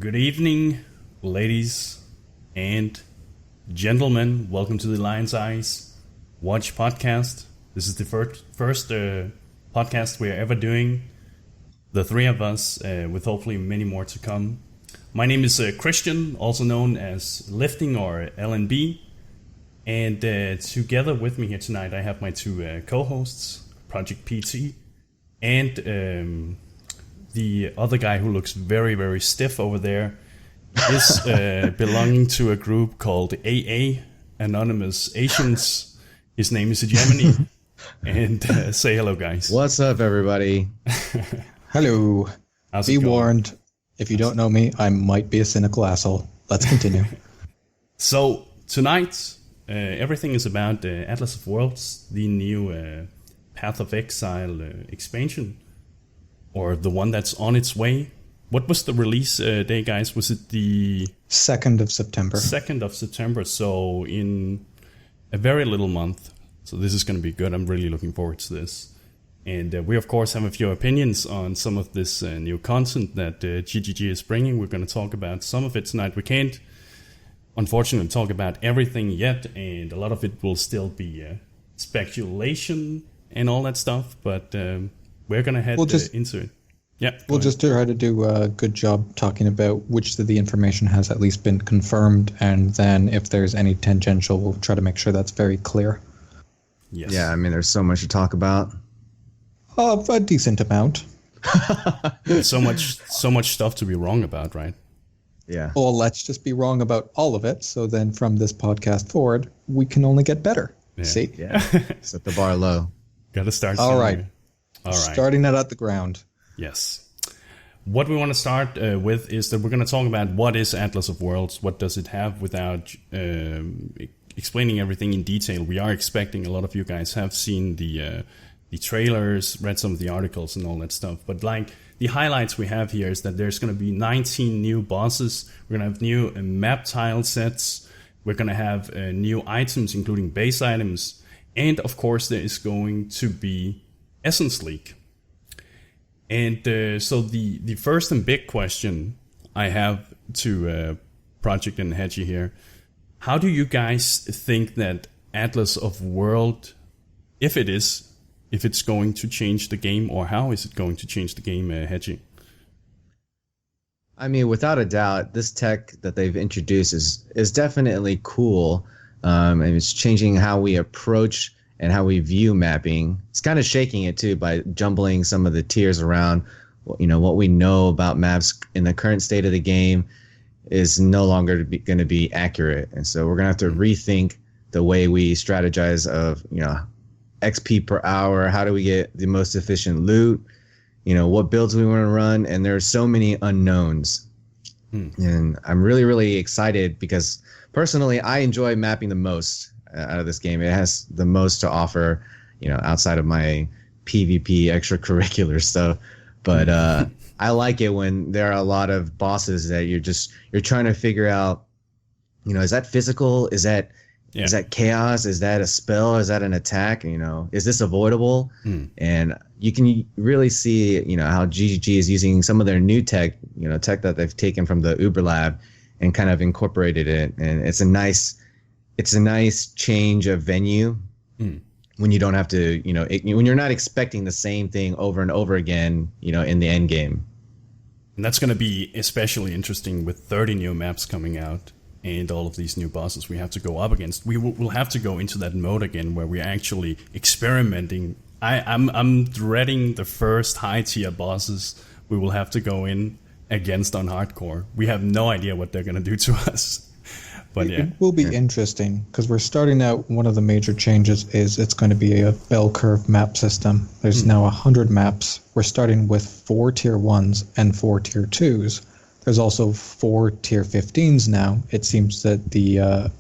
Good evening, ladies and gentlemen. Welcome to the Lioneye Watch podcast. This is the first podcast we are ever doing, the three of us, with hopefully many more to come. My name is Christian, also known as Lifting or LNB. And together with me here tonight, I have my two co-hosts, ProjectPT and the other guy who looks very, very stiff over there is belonging to a group called AA, Anonymous Asians. His name is Hegemony. And say hello, guys. What's up, everybody? Hello. Be warned, if you don't know me, I might be a cynical asshole. Let's continue. So, tonight, everything is about Atlas of Worlds, the new Path of Exile expansion. Or the one that's on its way. What was the release day, guys? Was it the 2nd of September? 2nd of September, so in a very little month. So this is going to be good. I'm really looking forward to this. And we, of course, have a few opinions on some of this new content that GGG is bringing. We're going to talk about some of it tonight. We can't, unfortunately, talk about everything yet. And a lot of it will still be speculation and all that stuff. But we're going to head into it. Yeah, we'll just try to do a good job talking about which of the information has at least been confirmed, and then if there's any tangential, we'll try to make sure that's very clear. Yes. Yeah, I mean, there's so much to talk about. A decent amount. so much stuff to be wrong about, right? Yeah. Well, let's just be wrong about all of it, so then from this podcast forward, we can only get better. Yeah. See? Yeah. Set the bar low. Got to start All somewhere. right. All right. Starting it at the ground. Yes. What we want to start with is that we're going to talk about what is Atlas of Worlds, what does it have, without explaining everything in detail. We are expecting, a lot of you guys have seen the trailers, read some of the articles and all that stuff. But like the highlights we have here is that there's going to be 19 new bosses. We're going to have new map tile sets. We're going to have new items, including base items. And of course, there is going to be Essence Leak. And so the first and big question I have to Project and Hedgie here, how do you guys think that Atlas of World, if it's going to change the game, or how is it going to change the game, Hedgie? I mean, without a doubt, this tech that they've introduced is definitely cool. And it's changing how we approach and how we view mapping. It's kind of shaking it too by jumbling some of the tiers around. You know, what we know about maps in the current state of the game is no longer going to be accurate. And so we're going to have to rethink the way we strategize of, you know, XP per hour. How do we get the most efficient loot? You know, what builds we want to run? And there are so many unknowns. And I'm really, really excited because personally, I enjoy mapping the most out of this game. It has the most to offer, you know, outside of my PvP extracurricular stuff. But I like it when there are a lot of bosses that you're trying to figure out, you know, is that physical? Is that chaos? Is that a spell? Is that an attack? You know, is this avoidable? And you can really see, you know, how GGG is using some of their new tech, you know, tech that they've taken from the Uber Lab and kind of incorporated it. And it's a nice change of venue when you don't have to, you know, when you're not expecting the same thing over and over again, you know, in the end game. And that's going to be especially interesting with 30 new maps coming out and all of these new bosses we have to go up against. We'll have to go into that mode again where we're actually experimenting. I'm dreading the first high tier bosses we will have to go in against on hardcore. We have no idea what they're going to do to us. But yeah, it will be interesting because we're starting out. One of the major changes is it's going to be a bell curve map system. There's now 100 maps. We're starting with 4 tier 1s and 4 tier 2s. There's also 4 tier 15s now. It seems that the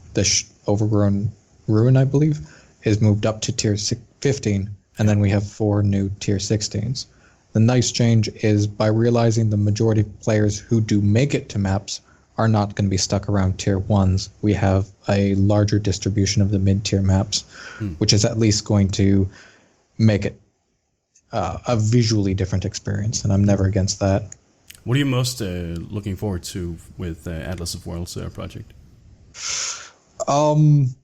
overgrown ruin, I believe, is moved up to tier 15, and then we have 4 new tier 16s. The nice change is by realizing the majority of players who do make it to maps are not going to be stuck around tier 1s. We have a larger distribution of the mid-tier maps, which is at least going to make it a visually different experience, and I'm never against that. What are you most looking forward to with Atlas of Worlds project? I'm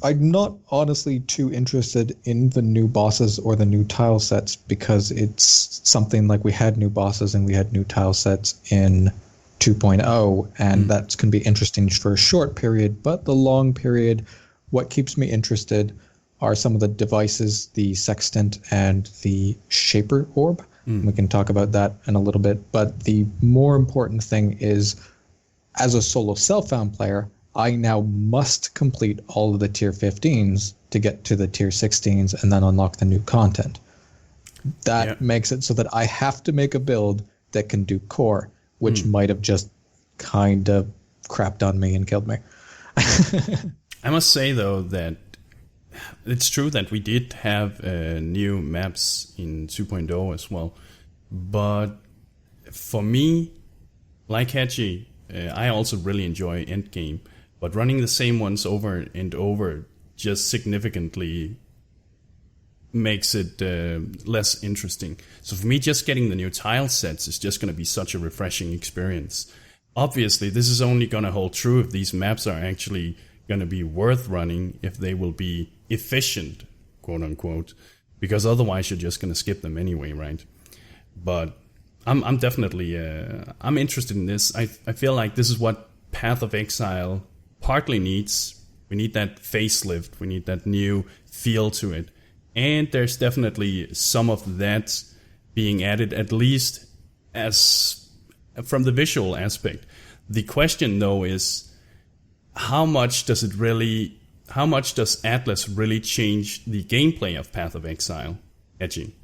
not honestly too interested in the new bosses or the new tile sets because it's something like we had new bosses and we had new tile sets in 2.0, and that's going to be interesting for a short period. But the long period, what keeps me interested are some of the devices, the sextant and the shaper orb. We can talk about that in a little bit. But the more important thing is, as a solo self-found player, I now must complete all of the tier 15s to get to the tier 16s and then unlock the new content. That makes it so that I have to make a build that can do core, which might have just kind of crapped on me and killed me. I must say, though, that it's true that we did have new maps in 2.0 as well. But for me, like Hedgie, I also really enjoy endgame. But running the same ones over and over just significantly makes it less interesting. So for me, just getting the new tile sets is just going to be such a refreshing experience. Obviously, this is only going to hold true if these maps are actually going to be worth running, if they will be efficient, quote unquote, because otherwise you're just going to skip them anyway, right? But I'm definitely I'm interested in this. I feel like this is what Path of Exile partly needs. We need that facelift. We need that new feel to it. And there's definitely some of that being added, at least as from the visual aspect. The question, though, is how much does Atlas really change the gameplay of Path of Exile? Edgy.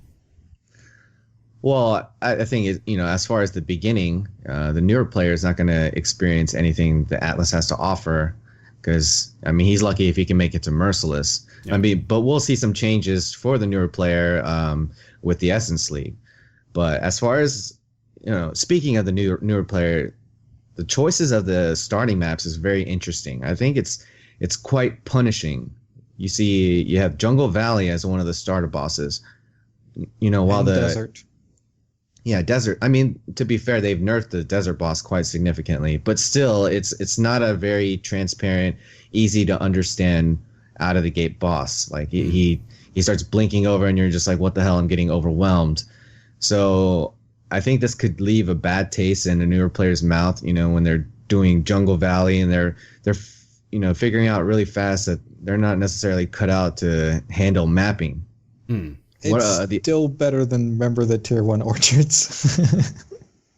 Well, I think, as far as the beginning, the newer player is not going to experience anything that Atlas has to offer because, he's lucky if he can make it to Merciless. Yeah. But we'll see some changes for the newer player with the Essence League. But as far as, speaking of the newer player, the choices of the starting maps is very interesting. I think it's quite punishing. You have Jungle Valley as one of the starter bosses. While the desert. Yeah, desert. To be fair, they've nerfed the desert boss quite significantly, but still, it's not a very transparent, easy to understand out of the gate boss. Like he starts blinking over, and you're just like, "What the hell?" I'm getting overwhelmed. So I think this could leave a bad taste in a newer player's mouth. When they're doing Jungle Valley and they're figuring out really fast that they're not necessarily cut out to handle mapping. It's still better than, remember, the tier 1 orchards.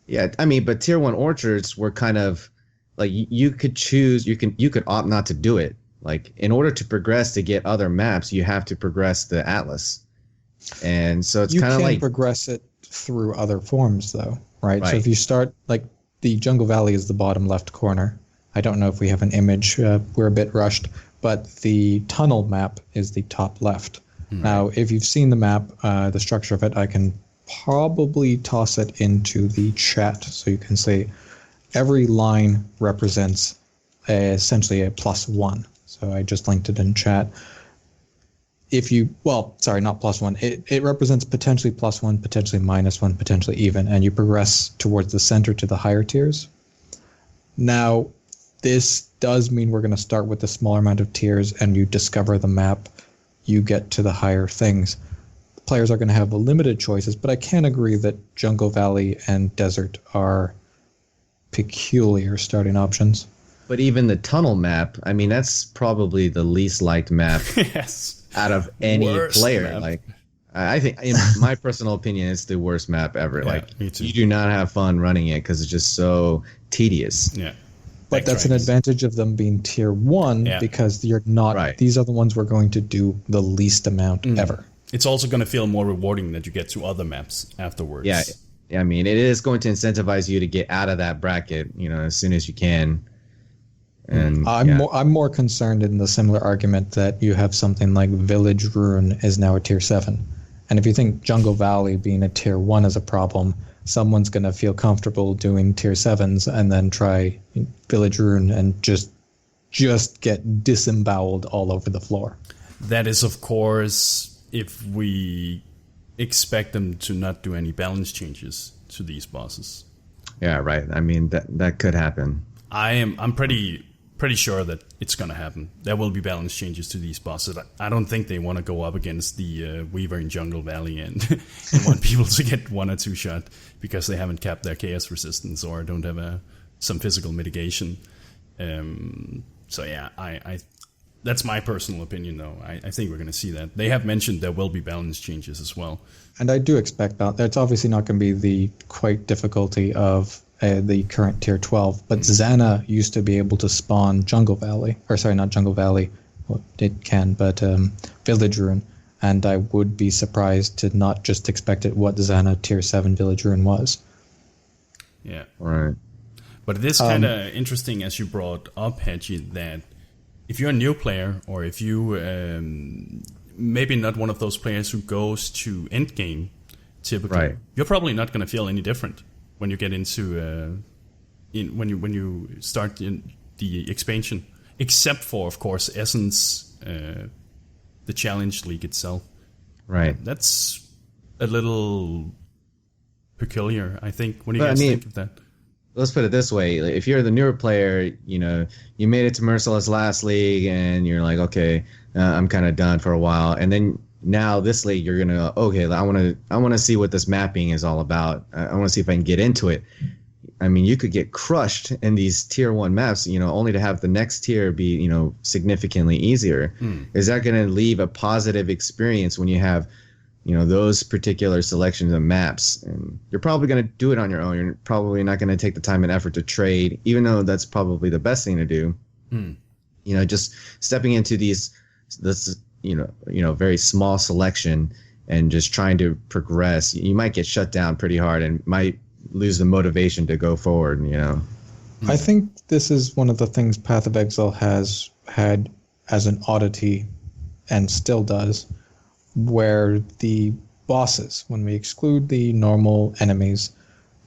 Yeah, but tier 1 orchards were kind of like you could choose, you could opt not to do it. Like, in order to progress to get other maps, you have to progress the Atlas. And so it's kind of like, you can progress it through other forms, though, right? So if you start, like, the Jungle Valley is the bottom left corner. I don't know if we have an image. We're a bit rushed, but the tunnel map is the top left. Now, if you've seen the map, the structure of it, I can probably toss it into the chat so you can see every line represents essentially a +1. So I just linked it in chat. Not +1. It represents potentially +1, potentially -1, potentially even, and you progress towards the center to the higher tiers. Now, this does mean we're going to start with a smaller amount of tiers, and you discover the map. You get to the higher things. Players are going to have limited choices, but I can agree that Jungle Valley and Desert are peculiar starting options. But even the tunnel map, that's probably the least liked map out of any player. Map. Like, I think, in my personal opinion, it's the worst map ever. Yeah, me too. You do not have fun running it because it's just so tedious. Yeah. But that's an advantage of them being tier 1 because you're not. Right. These are the ones we're going to do the least amount ever. It's also going to feel more rewarding that you get to other maps afterwards. Yeah, it is going to incentivize you to get out of that bracket, as soon as you can. And I'm more concerned in the similar argument that you have something like Village Ruin is now a tier 7, and if you think Jungle Valley being a tier 1 is a problem, someone's going to feel comfortable doing tier 7s and then try Village Ruin and just get disemboweled all over the floor. That is, of course, if we expect them to not do any balance changes. to these bosses. Yeah, right. I mean, that could happen. I'm pretty sure that it's gonna happen. There will be balance changes to these bosses. I don't think they want to go up against the Weaver in Jungle Valley and want people to get 1 or 2 shot because they haven't capped their chaos resistance or don't have some physical mitigation. So yeah, I that's my personal opinion, though. I think we're going to see that. They have mentioned there will be balance changes as well. And I do expect that. It's obviously not going to be the quite difficulty of the current tier 12, but Xana used to be able to spawn Jungle Valley. Or sorry, not Jungle Valley. Well, it can, but Village Ruin. And I would be surprised to not just expect it what Xana tier 7 Village Ruin was. Yeah. Right. But it is kind of interesting, as you brought up, Hedgie, that if you're a new player, or if you maybe not one of those players who goes to endgame, typically, right, you're probably not going to feel any different when you get into when you start in the expansion, except for, of course, Essence, the Challenge League itself. Right. That's a little peculiar, I think. What do you guys think of that? Let's put it this way. If you're the newer player, you know, you made it to Merciless last league and you're like, okay, I'm kind of done for a while. And then now this league, you're going to go, okay, I want to see what this mapping is all about. I want to see if I can get into it. I mean, you could get crushed in these tier 1 maps, you know, only to have the next tier be, you know, significantly easier. Is that going to leave a positive experience when you have, you know, those particular selections of maps? And you're probably going to do it on your own. You're probably not going to take the time and effort to trade, even though that's probably the best thing to do. You know, just stepping into this, you know, very small selection and just trying to progress, you might get shut down pretty hard and might lose the motivation to go forward, you know. I think this is one of the things Path of Exile has had as an oddity and still does, where the bosses, when we exclude the normal enemies,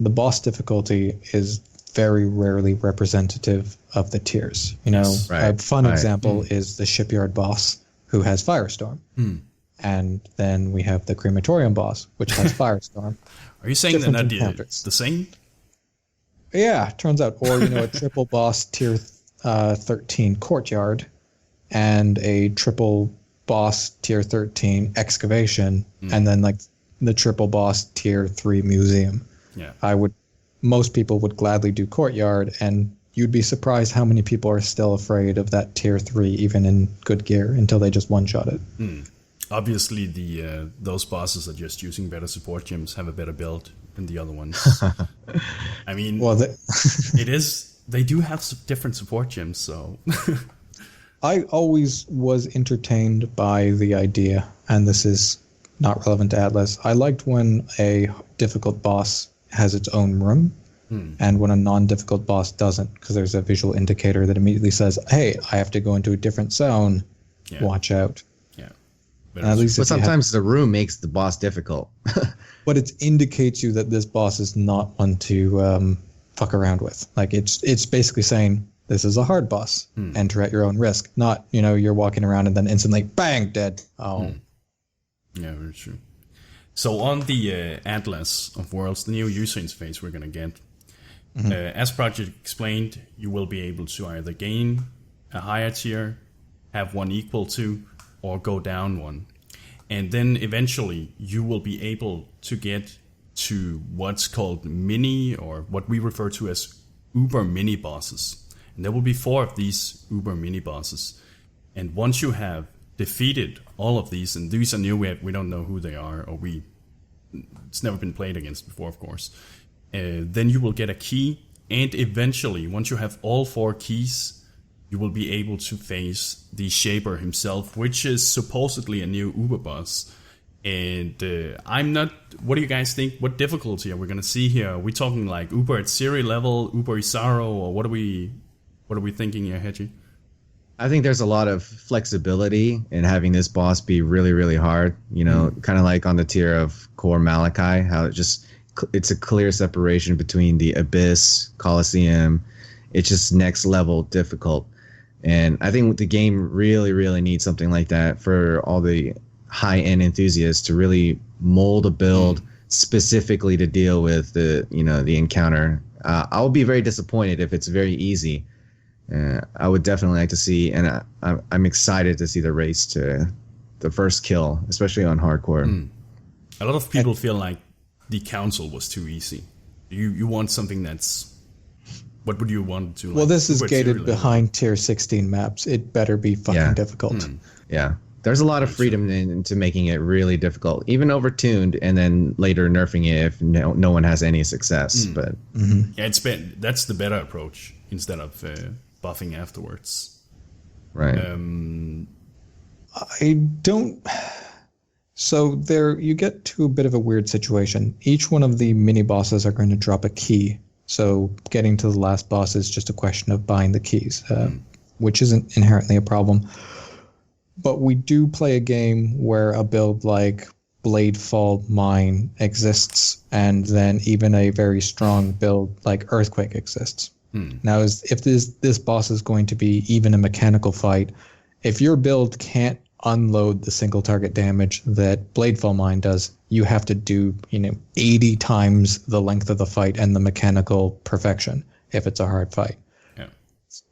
the boss difficulty is very rarely representative of the tiers. You know, a fun example is the Shipyard boss, who has Firestorm. And then we have the Crematorium boss, which has Firestorm. Are you saying they're not the same? Yeah, turns out. Or, you know, a triple boss tier 13 Courtyard and a triple boss tier 13 Excavation, and then like the triple boss tier 3 Museum. Yeah. Most people would gladly do Courtyard, and you'd be surprised how many people are still afraid of that tier 3 even in good gear until they just one-shot it. Obviously, those bosses are just using better support gems, have a better build than the other ones. I mean, well, they do have different support gems, so... I always was entertained by the idea, and this is not relevant to Atlas. I liked when a difficult boss has its own room, and when a non-difficult boss doesn't, because there's a visual indicator that immediately says, hey, I have to go into a different zone, watch out. Yeah. But sometimes the room makes the boss difficult. But it indicates you that this boss is not one to fuck around with. Like, it's basically saying, this is a hard boss. Enter at your own risk. Not, you know, you're walking around and then instantly, bang, dead. Oh. Yeah, very true. So on the Atlas of Worlds, the new user interface we're going to get, as Project explained, you will be able to either gain a higher tier, have one equal to, or go down one. And then eventually you will be able to get to what's called mini, or what we refer to as uber mini bosses. And there will be 4 of these uber mini bosses. And once you have defeated all of these, and these are new, we don't know who they are, or it's never been played against before, of course, then you will get a key, and eventually, once you have all 4 keys, you will be able to face the Shaper himself, which is supposedly a new uber boss. And what do you guys think? What difficulty are we going to see here? Are we talking like Uber at Siri level, Uber Isaro, or what are we thinking here, Hedgie? I think there's a lot of flexibility in having this boss be really, really hard. You know, kind of like on the tier of Core Malachi, how it's a clear separation between the Abyss, Coliseum. It's just next level difficult. And I think the game really, really needs something like that for all the high-end enthusiasts to really mold a build specifically to deal with the encounter. I'll be very disappointed if it's very easy. I would definitely like to see, and I'm excited to see the race to the first kill, especially on hardcore. A lot of people feel like the council was too easy. You want something that's... What would you want to... Well, this is gated behind tier 16 maps. It better be fucking difficult. Yeah. There's a lot of freedom into making it really difficult, even overtuned, and then later nerfing it if no one has any success. But yeah, that's the better approach instead of buffing afterwards. Right. I don't... So there, you get to a bit of a weird situation. Each one of the mini bosses are going to drop a key. So getting to the last boss is just a question of buying the keys, which isn't inherently a problem. But we do play a game where a build like Bladefall Mine exists, and then even a very strong build like Earthquake exists. Now, if this boss is going to be even a mechanical fight, if your build can't unload the single target damage that Bladefall Mine does, you have to do 80 times the length of the fight and the mechanical perfection if it's a hard fight.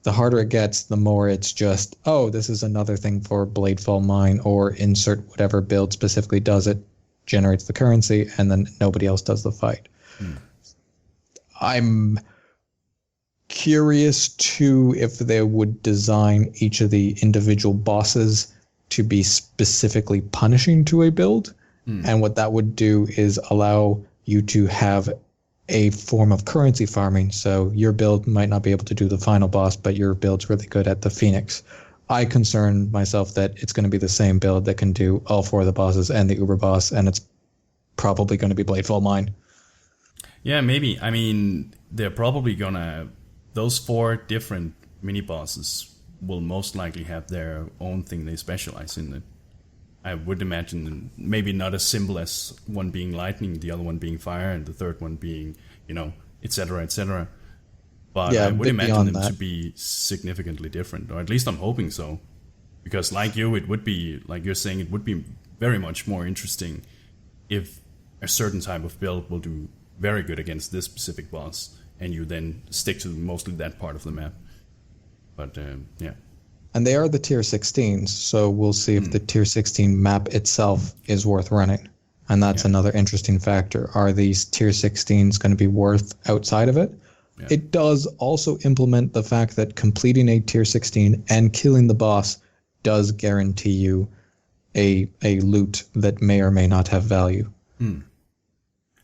The harder it gets, the more it's just, oh, this is another thing for Bladefall Mine, or insert whatever build specifically does it, generates the currency, and then nobody else does the fight. I'm curious, too, if they would design each of the individual bosses to be specifically punishing to a build. And what that would do is allow you to have a form of currency farming. So your build might not be able to do the final boss, but your build's really good at the Phoenix. I concern myself that it's going to be the same build that can do all 4 of the bosses and the Uber boss, and it's probably going to be Bladefall Mine. Yeah, maybe. I mean, they're probably going to... Those 4 different mini-bosses will most likely have their own thing they specialize in. I would imagine maybe not as simple as one being lightning, the other one being fire, and the third one being, etc., etc. But I would imagine them to be significantly different, or at least I'm hoping so. Because like you, it would be, like you're saying, it would be very much more interesting if a certain type of build will do very good against this specific boss, and you then stick to mostly that part of the map. But, yeah. And they are the tier 16s, so we'll see if the tier 16 map itself is worth running. And that's another interesting factor. Are these tier 16s going to be worth outside of it? Yeah. It does also implement the fact that completing a tier 16 and killing the boss does guarantee you a loot that may or may not have value.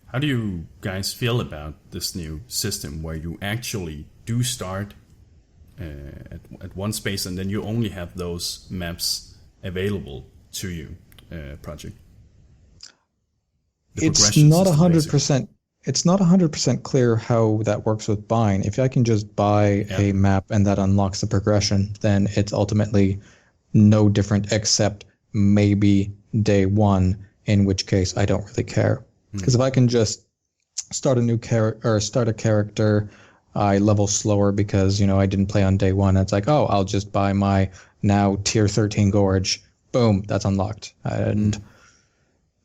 How do you guys feel about this new system where you actually do start at one space, and then you only have those maps available to you, Project? It's not 100%. It's not 100% clear how that works with buying. If I can just buy a map and that unlocks the progression, then it's ultimately no different, except maybe day 1, in which case I don't really care. Because if I can just start a new character, I level slower because, I didn't play on day 1. It's like, oh, I'll just buy my now tier 13 Gorge. Boom, that's unlocked. And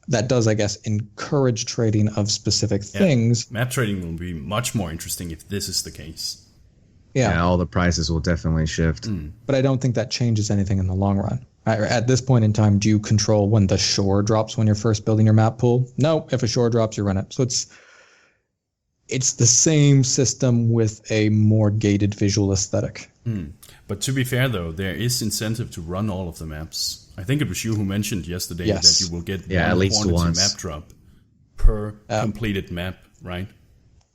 that does, I guess, encourage trading of specific things. Map trading will be much more interesting if this is the case. Yeah, all the prices will definitely shift. But I don't think that changes anything in the long run. At this point in time, do you control when the shore drops when you're first building your map pool? No, if a shore drops, you run it. So it's the same system with a more gated visual aesthetic. But to be fair, though, there is incentive to run all of the maps. I think it was you who mentioned yesterday that you will get one at least quantity map drop per completed map, right?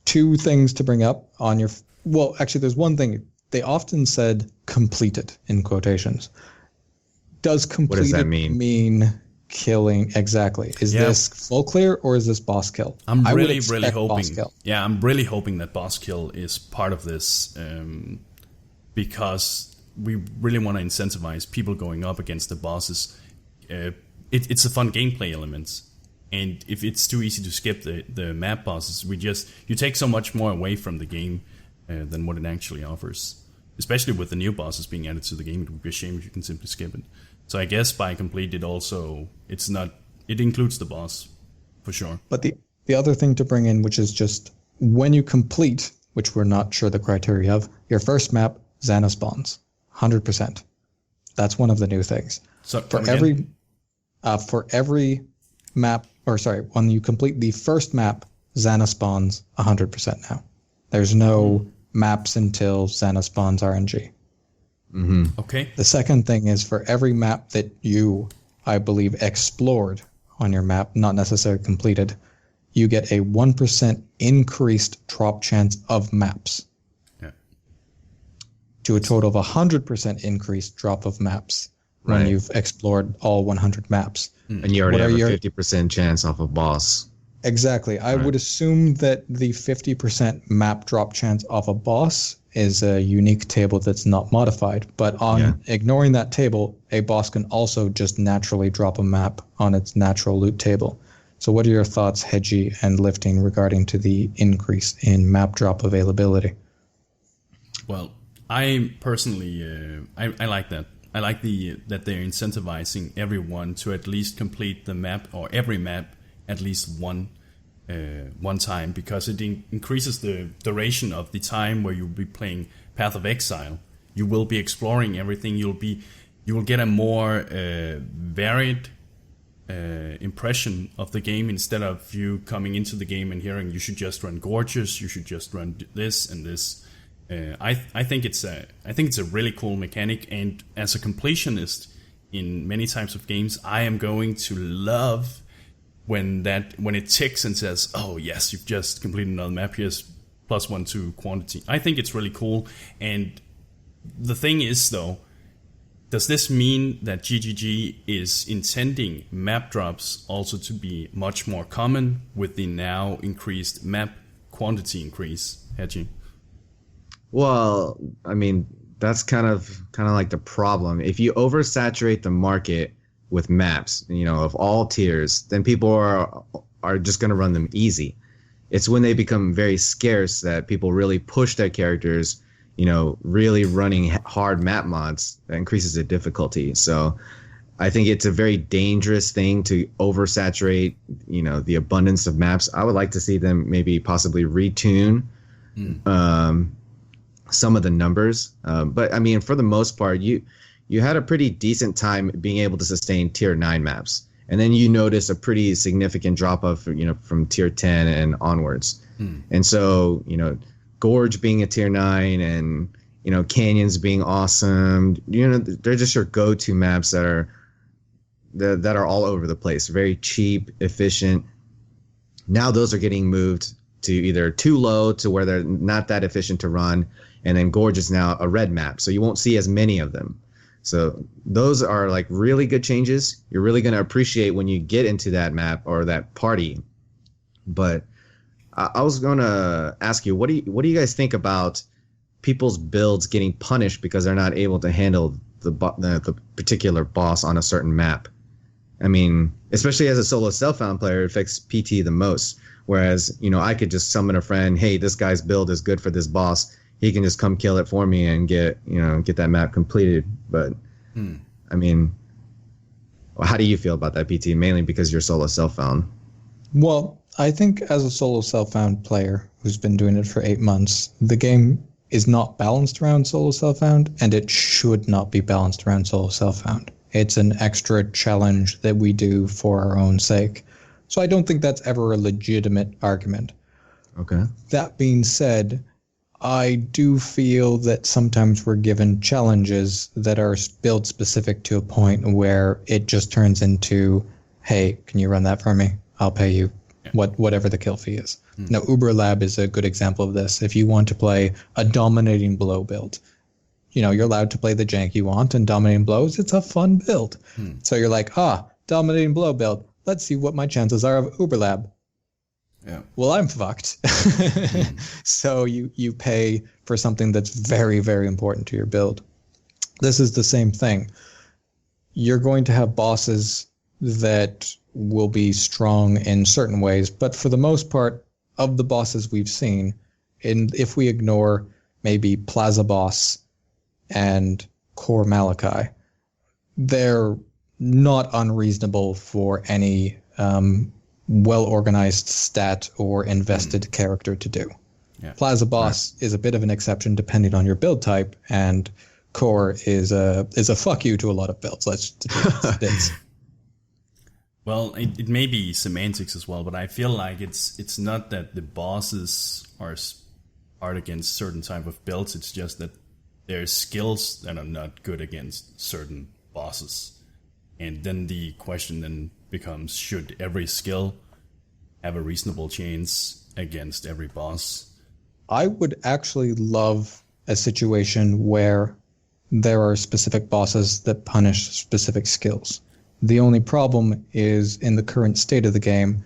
2 things to bring up on your... Well, actually, there's one thing. They often said completed in quotations. Does completed what does that mean? Killing? Exactly. Is this full clear or is this boss kill? I'm really hoping. Yeah, I'm really hoping that boss kill is part of this, because we really want to incentivize people going up against the bosses. It's a fun gameplay element, and if it's too easy to skip the map bosses, you take so much more away from the game than what it actually offers. Especially with the new bosses being added to the game, it would be a shame if you can simply skip it. So I guess by complete it includes the boss, for sure. But The other thing to bring in, which is just when you complete, which we're not sure the criteria of, your first map, Xana spawns, 100%. That's one of the new things. So for every map, when you complete the first map, Xana spawns 100% now. There's no maps until Xana spawns RNG. Mm-hmm. Okay. The second thing is for every map that you, I believe, explored on your map, not necessarily completed, you get a 1% increased drop chance of maps. Yeah. To a total of 100% increased drop of maps when you've explored all 100 maps. And you already have a 50% chance off a boss. Exactly. I would assume that the 50% map drop chance off a boss is a unique table that's not modified. But on ignoring that table, a boss can also just naturally drop a map on its natural loot table. So what are your thoughts, Hedgie and Lifting, regarding to the increase in map drop availability? Well, I personally, I like that. I like that they're incentivizing everyone to at least complete the map or every map at least one time, because it increases the duration of the time where you'll be playing Path of Exile. You will be exploring everything. You will get a more varied impression of the game, instead of you coming into the game and hearing you should just run Gorgeous, you should just run this and this. I think it's a really cool mechanic, and as a completionist in many types of games, I am going to love when it ticks and says, "Oh yes, you've just completed another map. Here's +1 to quantity." I think it's really cool. And the thing is, though, does this mean that GGG is intending map drops also to be much more common with the now increased map quantity increase, Hedgie? Well, I mean, that's kind of like the problem. If you oversaturate the market with maps, of all tiers, then people are just going to run them easy. It's when they become very scarce that people really push their characters, really running hard map mods that increases the difficulty. So I think it's a very dangerous thing to oversaturate, the abundance of maps. I would like to see them maybe possibly retune some of the numbers. But I mean, for the most part, you had a pretty decent time being able to sustain tier 9 maps. And then you notice a pretty significant drop off, from tier 10 and onwards. And so, Gorge being a tier 9 and, Canyons being awesome, they're just your go-to maps that are all over the place. Very cheap, efficient. Now those are getting moved to either too low to where they're not that efficient to run. And then Gorge is now a red map, so you won't see as many of them. So those are like really good changes. You're really going to appreciate when you get into that map or that party. But I was going to ask you, what do you guys think about people's builds getting punished because they're not able to handle the particular boss on a certain map? I mean, especially as a solo self-found player, it affects PT the most. Whereas, I could just summon a friend, hey, this guy's build is good for this boss. He can just come kill it for me and get that map completed. But I mean, how do you feel about that, PT? Mainly because you're solo self-found. Well, I think as a solo self-found player who's been doing it for 8 months, the game is not balanced around solo self-found, and it should not be balanced around solo self-found. It's an extra challenge that we do for our own sake. So I don't think that's ever a legitimate argument. Okay. That being said, I do feel that sometimes we're given challenges that are build specific to a point where it just turns into, hey, can you run that for me? I'll pay you whatever the kill fee is. Now, Uber Lab is a good example of this. If you want to play a dominating blow build, you're allowed to play the jank you want, and dominating blows, it's a fun build. So you're like, dominating blow build. Let's see what my chances are of Uber Lab. Yeah. Well, I'm fucked. So you pay for something that's very, very important to your build. This is the same thing. You're going to have bosses that will be strong in certain ways, but for the most part, of the bosses we've seen, if we ignore maybe Plaza Boss and Core Malachi, they're not unreasonable for any well-organized stat or invested character to do. Yeah. Plaza Boss is a bit of an exception depending on your build type, and Core is a fuck you to a lot of builds. Let's be honest. Well, it may be semantics as well, but I feel like it's not that the bosses are hard against certain type of builds. It's just that there's skills that are not good against certain bosses. And then the question then becomes, should every skill have a reasonable chance against every boss? I would actually love a situation where there are specific bosses that punish specific skills. The only problem is in the current state of the game,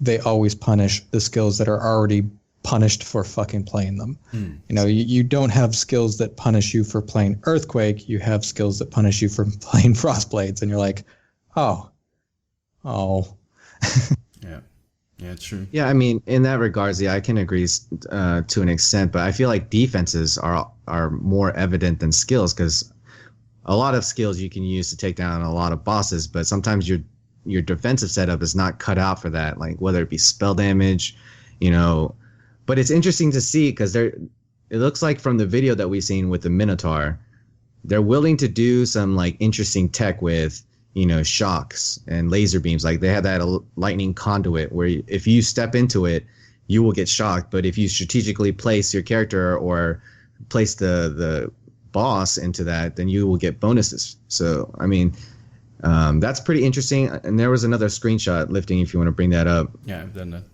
they always punish the skills that are already punished for fucking playing them. You know, you don't have skills that punish you for playing Earthquake. You have skills that punish you for playing Frostblades, and you're like, oh. Yeah, true. Yeah, I mean, in that regards, yeah, I can agree to an extent, but I feel like defenses are more evident than skills, because a lot of skills you can use to take down a lot of bosses, but sometimes your defensive setup is not cut out for that, like whether it be spell damage, you know. But it's interesting to see, because it looks like from the video that we've seen with the Minotaur, they're willing to do some like interesting tech with, you know, shocks and laser beams. Like they had that lightning conduit where if you step into it, you will get shocked. But if you strategically place your character or place the boss into that, then you will get bonuses. So, I mean, that's pretty interesting. And there was another screenshot lifting if you want to bring that up. Yeah, I've done that.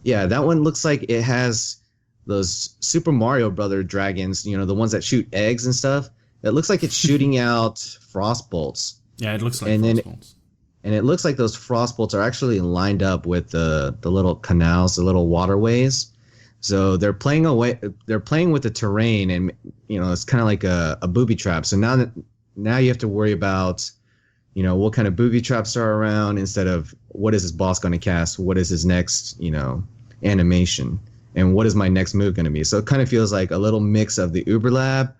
Yeah, that one looks like it has those Super Mario Brother dragons, you know, the ones that shoot eggs and stuff. It looks like it's shooting out frost bolts. Yeah, it looks like frost bolts. And it looks like those frost bolts are actually lined up with the little canals, the little waterways. So they're playing with the terrain, and you know, it's kind of like a booby trap. So now you have to worry about, you know, what kind of booby traps are around instead of what is this boss going to cast? What is his next, you know, animation? And what is my next move going to be? So it kind of feels like a little mix of the Uber Lab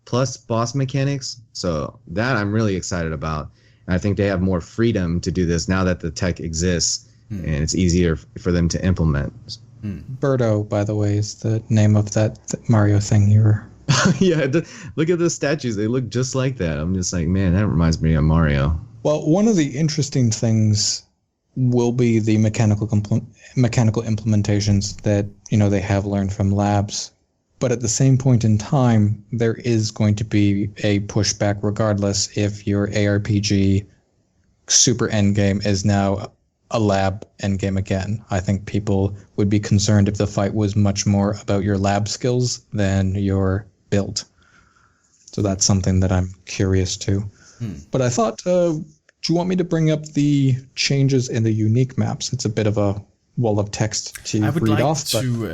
plus boss mechanics. So that I'm really excited about. And I think they have more freedom to do this now that the tech exists and it's easier for them to implement. Birdo, by the way, is the name of that Mario thing you were... Yeah, look at the statues. They look just like that. I'm just like, man, that reminds me of Mario. Well, one of the interesting things will be the mechanical implementations that, you know, they have learned from labs. But at the same point in time, there is going to be a pushback regardless if your ARPG super endgame is now a lab endgame again. I think people would be concerned if the fight was much more about your lab skills than your build. So that's something that I'm curious to. But I thought, do you want me to bring up the changes in the unique maps? It's a bit of a wall of text to I would read like off. to,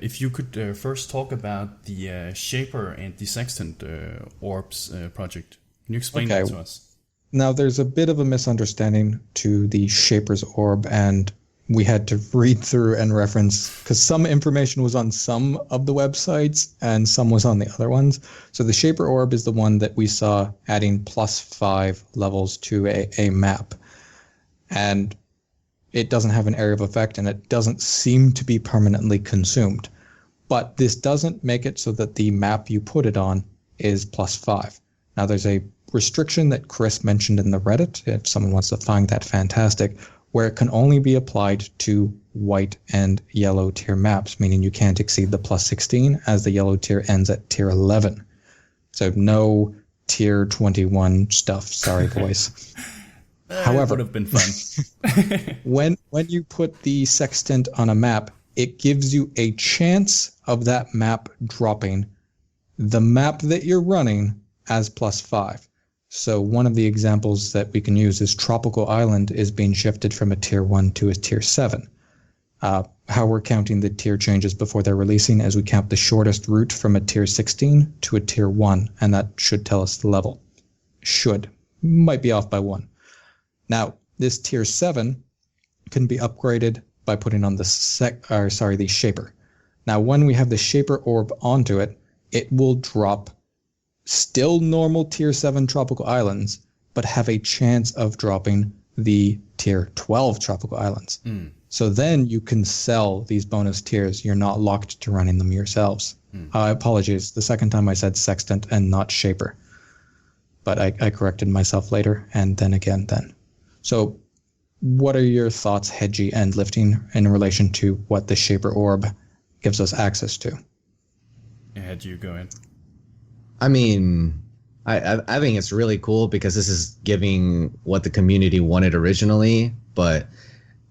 if you could first talk about the Shaper and the Sextant orbs project. Can you explain that to us? Now, there's a bit of a misunderstanding to the Shaper's orb, and we had to read through and reference, because some information was on some of the websites and some was on the other ones. So the Shaper orb is the one that we saw adding +5 levels to a map. And it doesn't have an area of effect, and it doesn't seem to be permanently consumed. But this doesn't make it so that the map you put it on is +5. Now, there's a restriction that Chris mentioned in the Reddit, if someone wants to find that, fantastic, where it can only be applied to white and yellow tier maps, meaning you can't exceed the +16 as the yellow tier ends at tier 11. So no tier 21 stuff. Sorry, boys. However, it would have been fun. when you put the sextant on a map, it gives you a chance of that map dropping the map that you're running as +5. So one of the examples that we can use is Tropical Island is being shifted from a tier 1 to a tier 7. How we're counting the tier changes before they're releasing is we count the shortest route from a tier 16 to a tier 1, and that should tell us the level. Might be off by 1. Now, this tier 7 can be upgraded by putting on the Shaper. Now, when we have the Shaper orb onto it, it will drop still normal tier 7 tropical islands, but have a chance of dropping the tier 12 tropical islands. So then you can sell these bonus tiers. You're not locked to running them yourselves. Apologies. The second time I said sextant and not shaper. But I corrected myself later and then again then. So what are your thoughts, Hedgie and Lifting, in relation to what the shaper orb gives us access to? Yeah, Hedgie, you go ahead. I mean, I think it's really cool because this is giving what the community wanted originally, but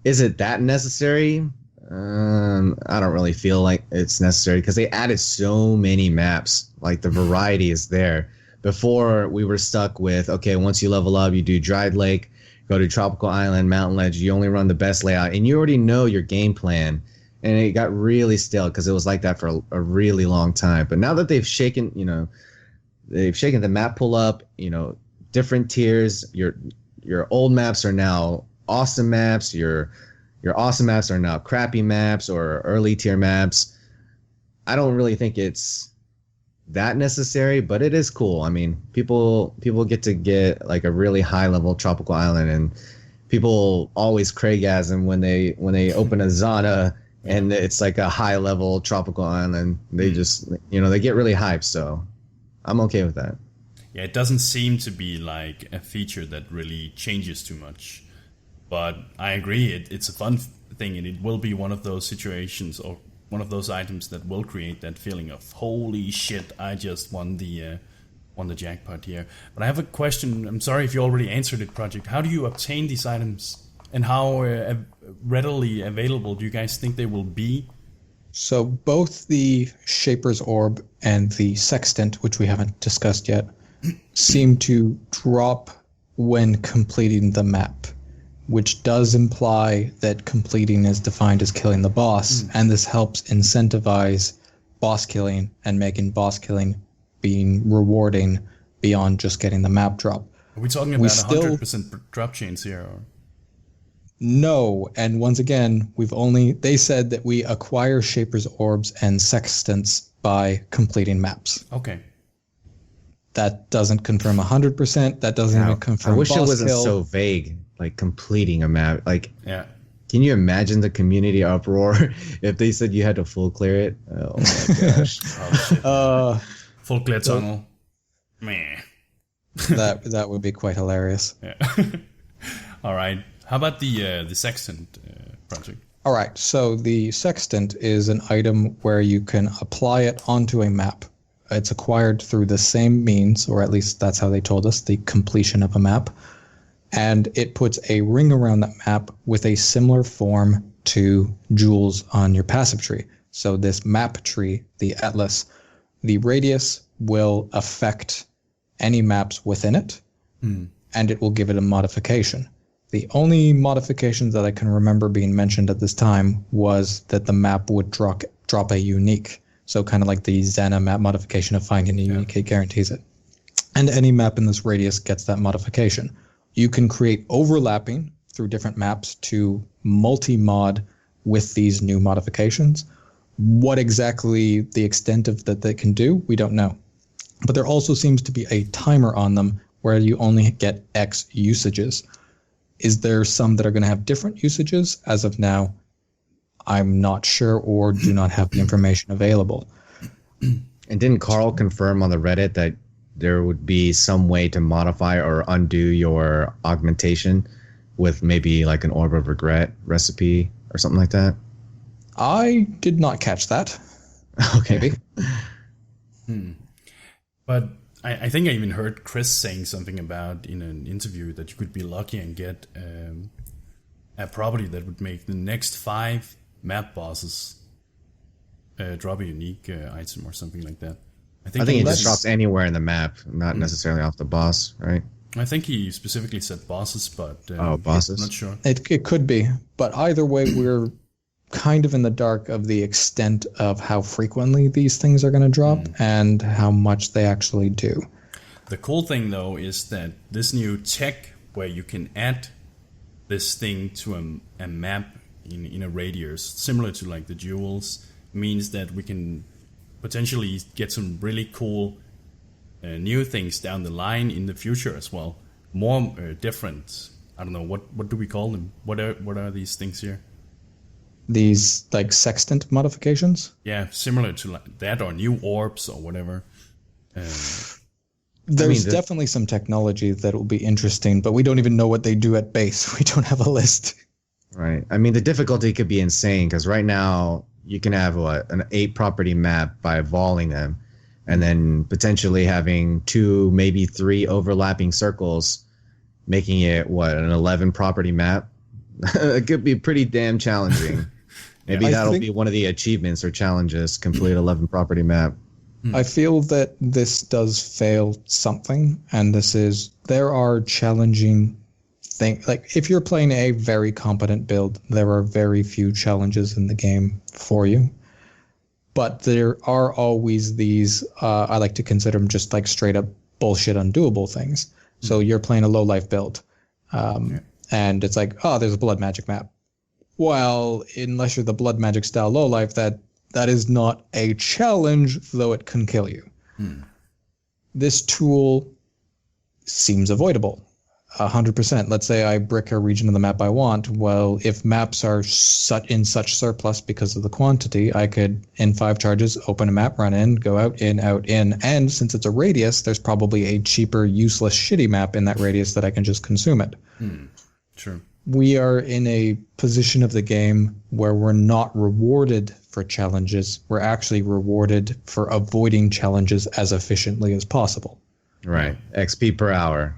is it that necessary? I don't really feel like it's necessary because they added so many maps. Like the variety is there. Before we were stuck with, okay, once you level up, you do Dried Lake, go to Tropical Island, Mountain Ledge, you only run the best layout, and you already know your game plan. And it got really stale because it was like that for a really long time. But now that they've shaken the map pull up, different tiers, your old maps are now awesome maps, your awesome maps are now crappy maps or early tier maps. I don't really think it's that necessary, but it is cool. I mean, people get like a really high level tropical island, and people always craigasm when they open a Zana and it's like a high level tropical island. They just they get really hyped, so I'm okay with that. Yeah, it doesn't seem to be like a feature that really changes too much. But I agree, it's a fun thing, and it will be one of those situations or one of those items that will create that feeling of holy shit, I just won the jackpot here. But I have a question. I'm sorry if you already answered it, Project. How do you obtain these items, and how readily available do you guys think they will be? So both the Shaper's Orb and the Sextant, which we haven't discussed yet, seem to drop when completing the map, which does imply that completing is defined as killing the boss, and this helps incentivize boss killing and making boss killing being rewarding beyond just getting the map drop. Are we talking about 100% drop chains here? Or? No, and once again, they said that we acquire Shaper's Orbs and Sextants by completing maps. Okay. That doesn't confirm 100%. That doesn't even confirm. I wish boss it wasn't kill. so vague, like completing a map. Like, yeah. Can you imagine the community uproar if they said you had to full clear it? Oh my gosh. Oh, shit. Full clear tunnel. Meh. That would be quite hilarious. Yeah. All right. How about the Sextant project? All right. So the Sextant is an item where you can apply it onto a map. It's acquired through the same means, or at least that's how they told us, the completion of a map. And it puts a ring around that map with a similar form to jewels on your passive tree. So this map tree, the Atlas, the radius will affect any maps within it, and it will give it a modification. The only modifications that I can remember being mentioned at this time was that the map would drop a unique. So kind of like the Xana map modification of finding a unique, it guarantees it. And any map in this radius gets that modification. You can create overlapping through different maps to multi-mod with these new modifications. What exactly the extent of that they can do, we don't know. But there also seems to be a timer on them where you only get X usages. Is there some that are going to have different usages? As of now, I'm not sure or do not have the information available. And didn't Carl confirm on the Reddit that there would be some way to modify or undo your augmentation with maybe like an Orb of Regret recipe or something like that? I did not catch that. Okay. Maybe. But I think I even heard Chris saying something about in an interview that you could be lucky and get a property that would make the next 5 map bosses drop a unique item or something like that. I think it just drops anywhere in the map, not necessarily off the boss, right? I think he specifically said bosses, but bosses. I'm not sure. It could be, but either way, we're kind of in the dark of the extent of how frequently these things are going to drop and how much they actually do. The cool thing, though, is that this new tech where you can add this thing to a map in a radius, similar to like the jewels, means that we can potentially get some really cool new things down the line in the future as well. More different. I don't know, what do we call them? What are these things here? these like sextant modifications. Yeah, similar to like that or new orbs or whatever. There's definitely some technology that will be interesting, but we don't even know what they do at base. We don't have a list. Right. I mean, the difficulty could be insane because right now you can have an 8 property map by evolving them, and then potentially having 2, maybe 3 overlapping circles, making it an 11 property map. It could be pretty damn challenging. Maybe that'll be one of the achievements or challenges: complete 11 property map. I feel that this does fail something, and this is there are challenging things. Like if you're playing a very competent build, there are very few challenges in the game for you. But there are always these, I like to consider them just like straight up bullshit undoable things. So you're playing a low life build, and it's like, oh, there's a blood magic map. Well, unless you're the blood magic style low life, that is not a challenge, though it can kill you. This tool seems avoidable. 100%. Let's say I brick a region of the map I want. Well, if maps are in such surplus because of the quantity, I could, in 5 charges, open a map, run in, go out, in, and since it's a radius, there's probably a cheaper, useless, shitty map in that radius that I can just consume it. True. We are in a position of the game where we're not rewarded for challenges. We're actually rewarded for avoiding challenges as efficiently as possible. Right. XP per hour.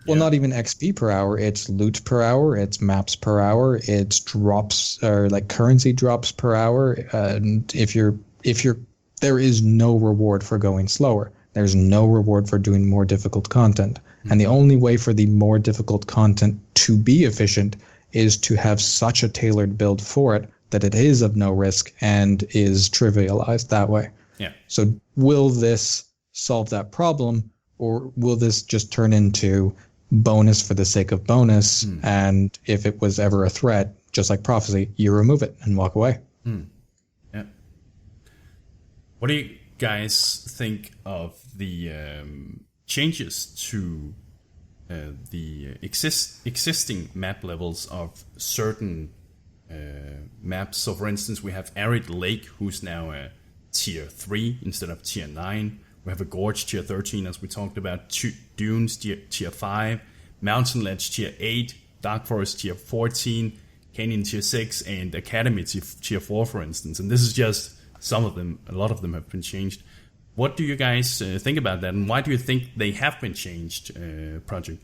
Well, not even XP per hour. It's loot per hour. It's maps per hour. It's drops or like currency drops per hour. And there is no reward for going slower. There's no reward for doing more difficult content. And the only way for the more difficult content to be efficient is to have such a tailored build for it that it is of no risk and is trivialized that way. Yeah. So will this solve that problem, or will this just turn into bonus for the sake of bonus? And if it was ever a threat, just like Prophecy, you remove it and walk away. Yeah. What do you guys think of the changes to the existing map levels of certain maps? So for instance, we have Arid Lake, who's now a tier 3 instead of tier 9. We have a Gorge tier 13, as we talked about, Dunes tier 5, Mountain Ledge tier 8, Dark Forest tier 14, Canyon tier 6, and Academy tier 4, for instance. And this is just some of them. A lot of them have been changed. What do you guys think about that, and why do you think they have been changed, Project?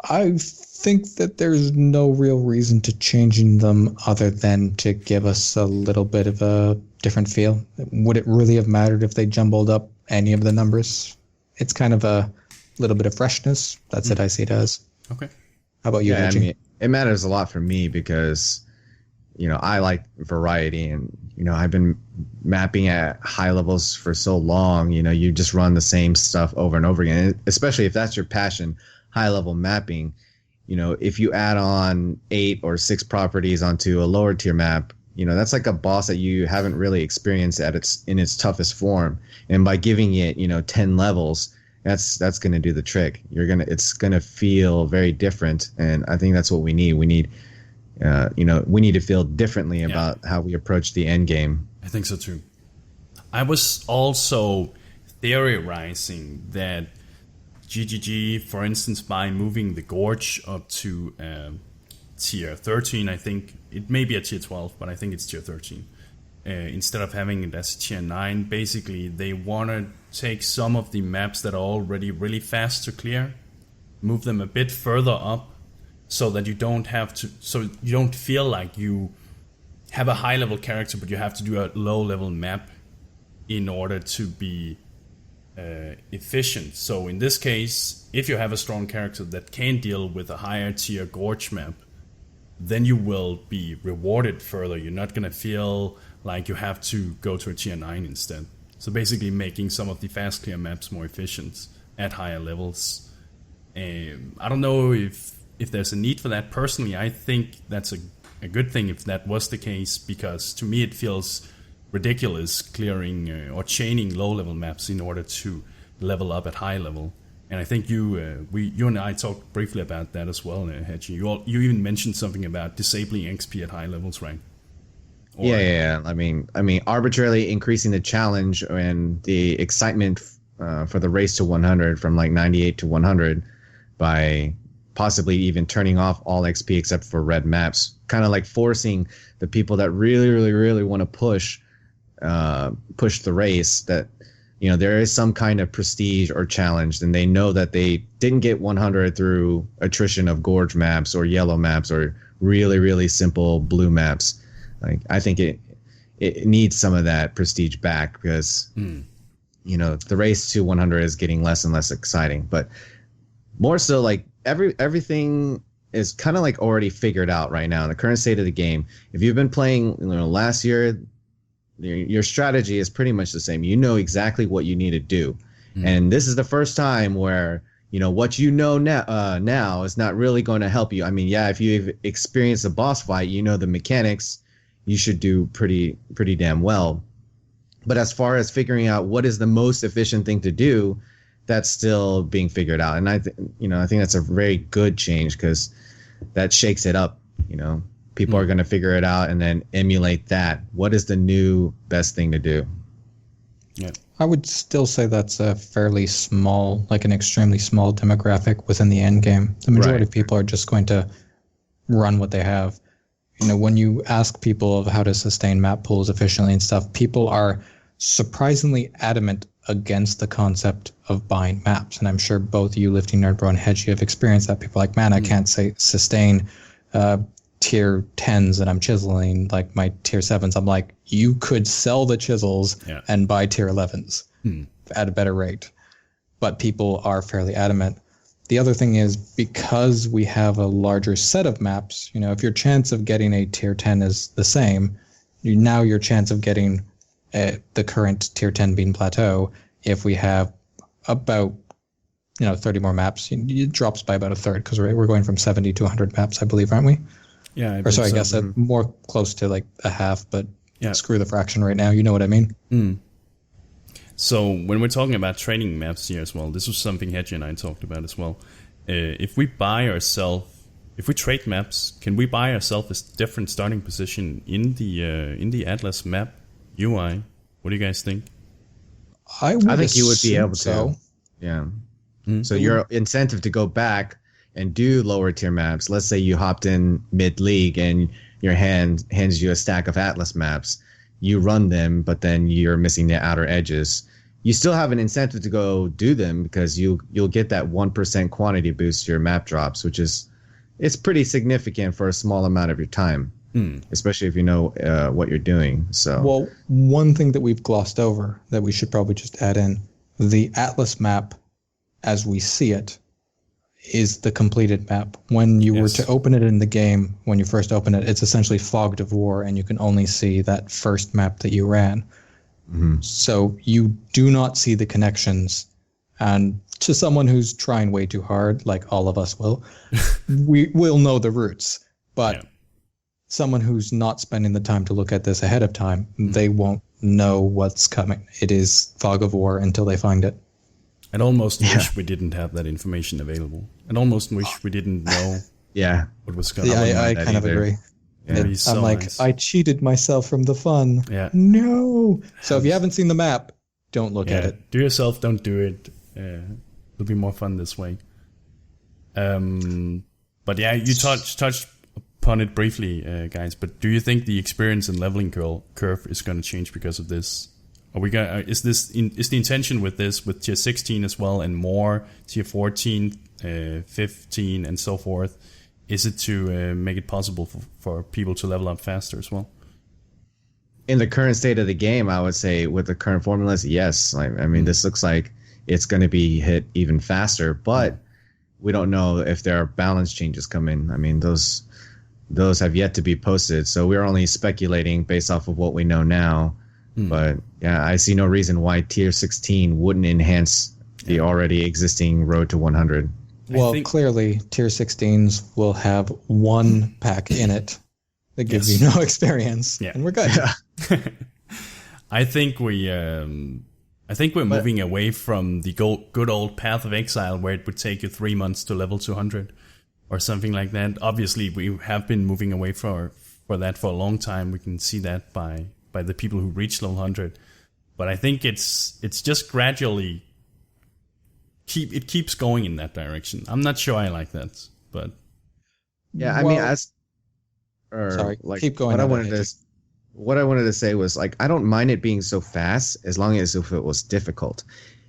I think that there's no real reason to changing them other than to give us a little bit of a different feel. Would it really have mattered if they jumbled up any of the numbers? It's kind of a little bit of freshness. That's it I see it as. Okay. How about you, Yeah, Reggie? I mean, it matters a lot for me because, I like variety, and, I've been mapping at high levels for so long. You just run the same stuff over and over again, especially if that's your passion, high level mapping. If you add on 8 or 6 properties onto a lower tier map, that's like a boss that you haven't really experienced in its toughest form. And by giving it, 10 levels, that's going to do the trick. It's going to feel very different. And I think that's what we need. We need, we need to feel differently about how we approach the end game. I think so too. I was also theorizing that GGG, for instance, by moving the Gorge up to tier 13, I think it may be a tier 12, but I think it's tier 13. Instead of having it as tier 9, basically they want to take some of the maps that are already really fast to clear, move them a bit further up, so that you don't feel like you have a high level character, but you have to do a low level map in order to be efficient. So in this case, if you have a strong character that can deal with a higher tier Gorge map, then you will be rewarded further. You're not going to feel like you have to go to a tier 9 instead. So basically making some of the fast clear maps more efficient at higher levels. I don't know if there's a need for that. Personally, I think that's a good thing if that was the case, because to me it feels ridiculous clearing or chaining low level maps in order to level up at high level. And I think you and I talked briefly about that as well, Hedgie. You even mentioned something about disabling XP at high levels, right? Yeah. I mean, arbitrarily increasing the challenge and the excitement for the race to 100 from like 98 to 100 by possibly even turning off all XP except for red maps, kind of like forcing the people that really want to push the race, that there is some kind of prestige or challenge, and they know that they didn't get 100 through attrition of gorge maps or yellow maps or really simple blue maps. Like, I think it needs some of that prestige back, because the race to 100 is getting less and less exciting. But more so, like, everything is kind of like already figured out right now in the current state of the game. If you've been playing last year, your strategy is pretty much the same. You know exactly what you need to do. And this is the first time where what now is not really going to help you. I mean, yeah, if you've experienced a boss fight, the mechanics, you should do pretty damn well. But as far as figuring out what is the most efficient thing to do, that's still being figured out. And I think that's a very good change, because that shakes it up. People are going to figure it out and then emulate that. What is the new best thing to do? Yeah, I would still say that's a fairly small, like an extremely small demographic within the end game. The majority of people are just going to run what they have. When you ask people of how to sustain map pools efficiently and stuff, people are surprisingly adamant against the concept of buying maps. And I'm sure both you, Lifting Nerd Bro, and Hedgie have experienced that. People are like, man, I can't sustain tier 10s and I'm chiseling like my tier 7s. I'm like, you could sell the chisels and buy tier 11s at a better rate. But people are fairly adamant. The other thing is, because we have a larger set of maps, if your chance of getting a tier 10 is the same, now your chance of getting the current tier 10 being plateau, if we have about 30 more maps, it drops by about a third, because we're going from 70 to 100 maps, I believe, aren't we? Yeah. I guess more close to like a half, but screw the fraction right now. You know what I mean? So when we're talking about training maps here as well, this was something Hedgie and I talked about as well. If we trade maps, can we buy ourselves a different starting position in the Atlas map UI? What do you guys think? I think you would be able to. Yeah. So your incentive to go back and do lower tier maps, let's say you hopped in mid-league and your hand hands you a stack of Atlas maps, you run them, but then you're missing the outer edges. You still have an incentive to go do them, because you'll get that 1% quantity boost to your map drops, which is, it's pretty significant for a small amount of your time, especially if you know what you're doing. So, well, one thing that we've glossed over that we should probably just add in, the Atlas map as we see it is the completed map. When you were to open it in the game, when you first open it, it's essentially fogged of war, and you can only see that first map that you ran. So you do not see the connections. And to someone who's trying way too hard, like all of us will, we will know the routes. But someone who's not spending the time to look at this ahead of time, they won't know what's coming. It is fog of war until they find it. I'd almost wish we didn't have that information available. I'd almost wish we didn't know what was coming. Yeah, I kind of agree. Yeah. I'm like, nice. I cheated myself from the fun. Yeah. No. So if you haven't seen the map, don't look at it. Do yourself, don't do it. It'll be more fun this way. But yeah, you touched upon it briefly, guys. But do you think the experience and leveling curve is going to change because of this? Are we going? Is the intention with this, with tier 16 as well and more, tier 14, 15, and so forth? Is it to make it possible for people to level up faster as well? In the current state of the game, I would say with the current formulas, yes. I mean, this looks like it's going to be hit even faster, but we don't know if there are balance changes coming. I mean, those have yet to be posted, so we're only speculating based off of what we know now. But yeah, I see no reason why tier 16 wouldn't enhance the already existing road to 100. Well, clearly, tier 16s will have one pack in it that gives you no experience, and we're good. I think I think we're moving away from the good old Path of Exile, where it would take you 3 months to level 200 or something like that. Obviously, we have been moving away for that for a long time. We can see that by the people who reach level 100. But I think it's just gradually it keeps going in that direction. I'm not sure I like that, but yeah, I mean, keep going. What I wanted to say was, like, I don't mind it being so fast as long as if it was difficult.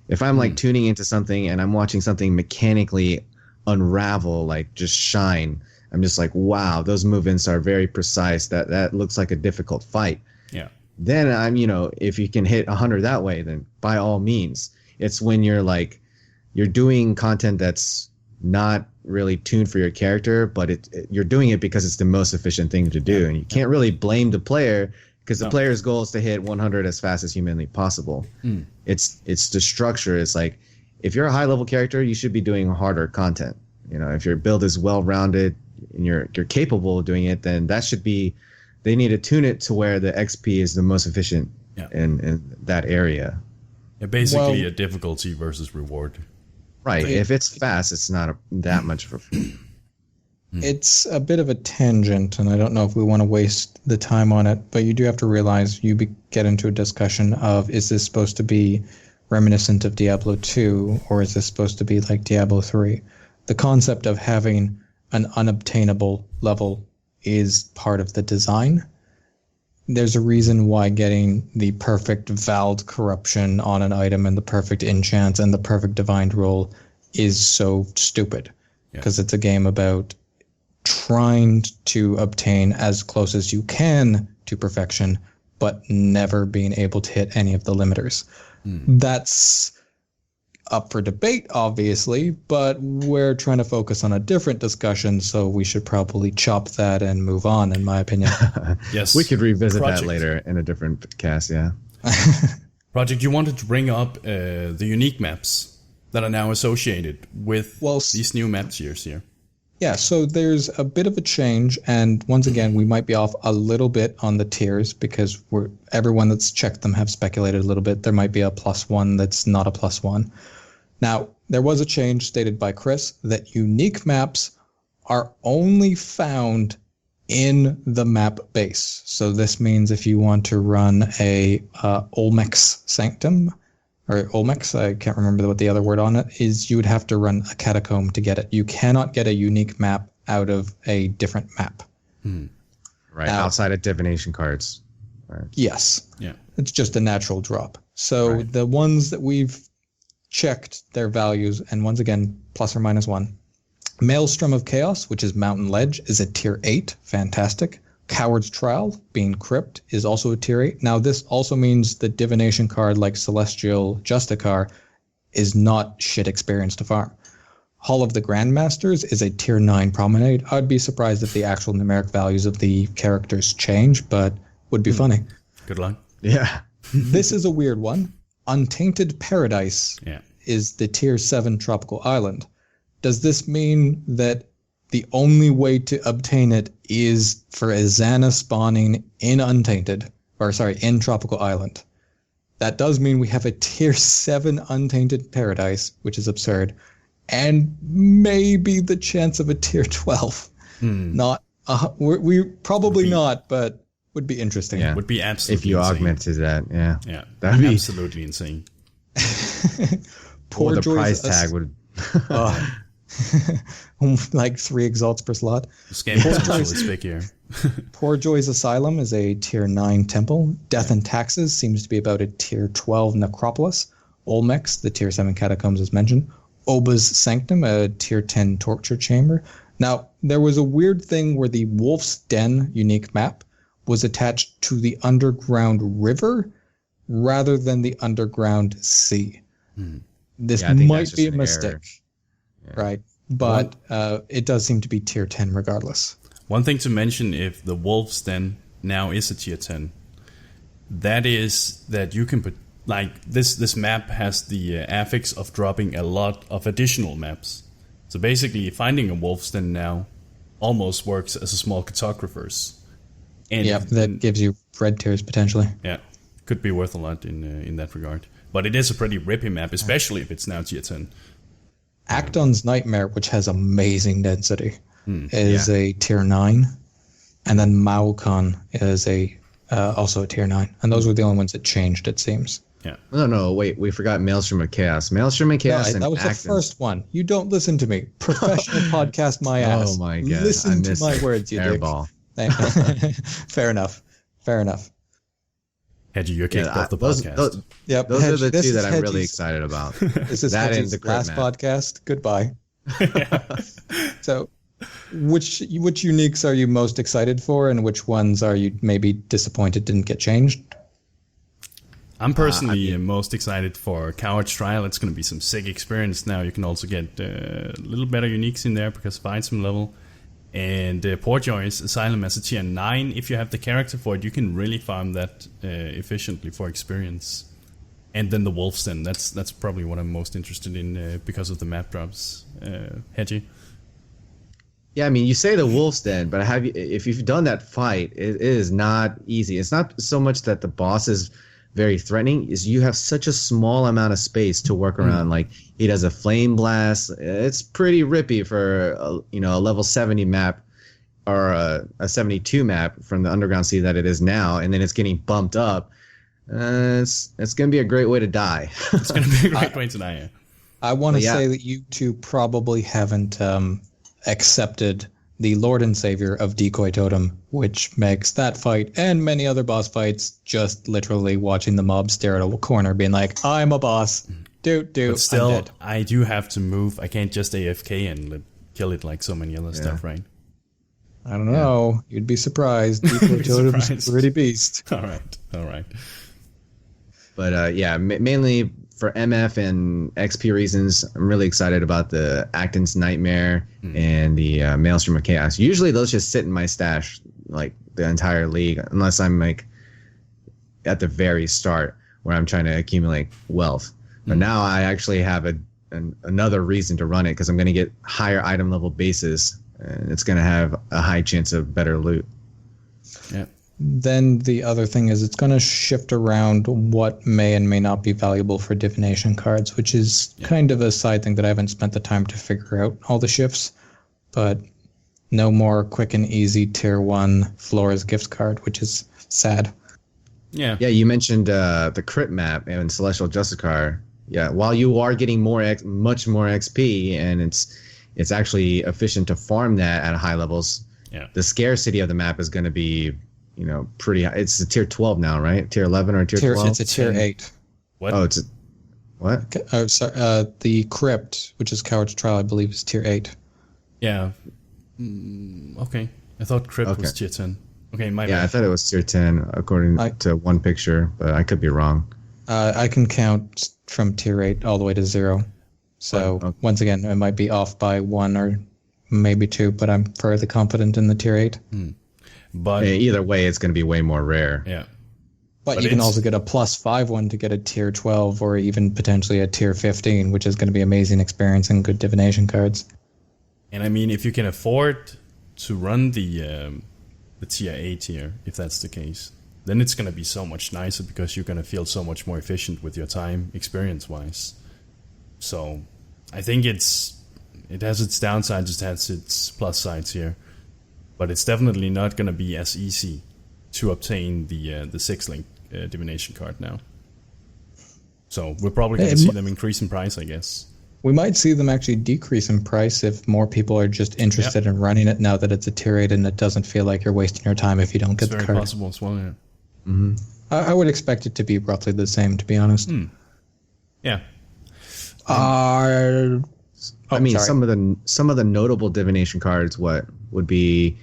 If I'm like tuning into something and I'm watching something mechanically unravel, like just shine, I'm just like, wow, those movements are very precise. That looks like a difficult fight. Yeah. Then I'm, if you can hit 100 that way, then by all means. It's when you're doing content that's not really tuned for your character, but you're doing it because it's the most efficient thing to do, and you can't really blame the player, because the player's goal is to hit 100 as fast as humanly possible. It's the structure. It's like, if you're a high level character, you should be doing harder content. If your build is well rounded and you're capable of doing it, then that should be. They need to tune it to where the XP is the most efficient in that area. Yeah, basically a difficulty versus reward. Right. If it's fast, it's not that much of a... It's a bit of a tangent, and I don't know if we want to waste the time on it, but you do have to realize get into a discussion of, is this supposed to be reminiscent of Diablo 2, or is this supposed to be like Diablo 3? The concept of having an unobtainable level is part of the design. There's a reason why getting the perfect Vald corruption on an item and the perfect enchant and the perfect divine roll is so stupid. Because it's a game about trying to obtain as close as you can to perfection, but never being able to hit any of the limiters. That's up for debate, obviously, but we're trying to focus on a different discussion, so we should probably chop that and move on, in my opinion. Yes. We could revisit that later in a different cast, yeah. Project, you wanted to bring up the unique maps that are now associated with these new map tiers here. Yeah, so there's a bit of a change, and once again, we might be off a little bit on the tiers, because everyone that's checked them have speculated a little bit. There might be a +1 that's not a +1. Now, there was a change stated by Chris that unique maps are only found in the map base. So this means if you want to run a Olmec's Sanctum, or Olmecs, I can't remember what the other word on it is, you would have to run a catacomb to get it. You cannot get a unique map out of a different map. Right, outside of divination cards. Right. Yes. Yeah. It's just a natural drop. So the ones that we've checked their values, and once again, ±1. Maelstrom of Chaos, which is Mountain Ledge, is a tier 8. Fantastic. Coward's Trial, being Crypt, is also a tier 8. Now, this also means the divination card like Celestial Justicar is not shit experience to farm. Hall of the Grandmasters is a tier 9 Promenade. I'd be surprised if the actual numeric values of the characters change, but would be funny. Good luck. Yeah. This is a weird one. Untainted Paradise is the tier 7 tropical island. Does this mean that the only way to obtain it is for Azana spawning in in Tropical Island? That does mean we have a tier 7 Untainted Paradise, which is absurd, and maybe the chance of a tier 12. Not we probably not, but would be interesting. Yeah. Would be absolutely if you insane. augmented that, yeah. Yeah, that'd be absolutely insane. Poor the Joy's price tag would like 3 exalts per slot. Scam potential is big here. Poor Joy's Asylum is a tier 9 temple. Death and Taxes seems to be about a tier 12 necropolis. Olmecs, the tier 7 catacombs as mentioned. Oba's Sanctum, a tier 10 torture chamber. Now, there was a weird thing where the Wolf's Den unique map was attached to the underground river rather than the underground sea. This might be a mistake. Right, but it does seem to be tier 10 regardless. One thing to mention, if the Wolves Den now is a tier 10, that is that you can put, like, this map has the affix of dropping a lot of additional maps. So basically, finding a Wolves Den now almost works as a small cartographer's. And that gives you red tiers potentially. Yeah. could be worth a lot in that regard. But it is a pretty rippy map, especially if it's now tier 10. Acton's Nightmare, which has amazing density, is a tier 9. And then Maokon is also a tier 9. And those were the only ones that changed, it seems. Yeah. No, wait, we forgot Maelstrom of Chaos. Maelstrom of Chaos and that was Acton. the first one. You don't listen to me. Professional podcast my ass. Oh my god. Listen to my words, you dick. Airball. Fair enough. Had you kicked off the those, podcast? Those are the two that I'm really excited about. This is that Hedgie's and the last podcast. Goodbye. So, which uniques are you most excited for, and which ones are you maybe disappointed didn't get changed? I'm personally most excited for Coward's Trial. It's going to be some sick experience now. You can also get a little better uniques in there because of item level. And Portjoy's Asylum as a tier 9. If you have the character for it, you can really farm that efficiently for experience. And then the Wolf's Den. That's probably what I'm most interested in because of the map drops. Hedgie? Yeah, I mean, you say the Wolf's Den, but if you've done that fight, it is not easy. It's not so much that the boss is very threatening, is you have such a small amount of space to work around. Like, he does a flame blast. It's pretty rippy for a level 70 map or a 72 map from the underground sea that it is now, and then it's getting bumped up. It's going to be a great way to die. It's going to be a great way to die, yeah. I want to say that you two probably haven't accepted the Lord and Savior of Decoy Totem, which makes that fight and many other boss fights just literally watching the mob stare at a corner being like, I'm a boss. But still, I do have to move. I can't just AFK and kill it like so many other stuff, right? I don't know. You'd be surprised. Decoy Totem's a pretty beast. All right. But mainly for MF and XP reasons, I'm really excited about the Acton's Nightmare and the Maelstrom of Chaos. Usually those just sit in my stash like the entire league, unless I'm like at the very start where I'm trying to accumulate wealth. But now I actually have another reason to run it because I'm going to get higher item level bases, and it's going to have a high chance of better loot. Yeah. Then the other thing is it's going to shift around what may and may not be valuable for divination cards, which is kind of a side thing that I haven't spent the time to figure out all the shifts. But no more quick and easy tier 1 Flora's gift card, which is sad. Yeah. Yeah, you mentioned the crit map and Celestial Justicar. Yeah, while you are getting much more XP, and it's actually efficient to farm that at high levels, the scarcity of the map is going to be pretty high. It's a tier 12 now, right? Tier 11 or tier 12? It's a tier 8. What? Oh, it's a... What? Oh, sorry. The Crypt, which is Coward's Trial, I believe, is tier 8. Yeah. Okay. I thought Crypt was tier 10. Okay, my bad. I thought it was tier 10 according to one picture, but I could be wrong. I can count from tier 8 all the way to 0. So, once again, it might be off by 1 or maybe 2, but I'm fairly confident in the tier 8. But either way, it's going to be way more rare. Yeah. But you can also get a +5 one to get a tier 12 or even potentially a tier 15, which is going to be amazing experience and good divination cards. And I mean, if you can afford to run the tier 8 here, if that's the case, then it's going to be so much nicer because you're going to feel so much more efficient with your time, experience-wise. So I think it has its downsides, it has its plus sides here. But it's definitely not going to be as easy to obtain the 6-link divination card now. So we're probably going to see them increase in price, I guess. We might see them actually decrease in price if more people are just interested in running it now that it's a tier 8 and it doesn't feel like you're wasting your time if you don't get the card. It's very possible as well, yeah. Mm-hmm. I would expect it to be roughly the same, to be honest. Yeah. I mean, some of the notable divination cards would be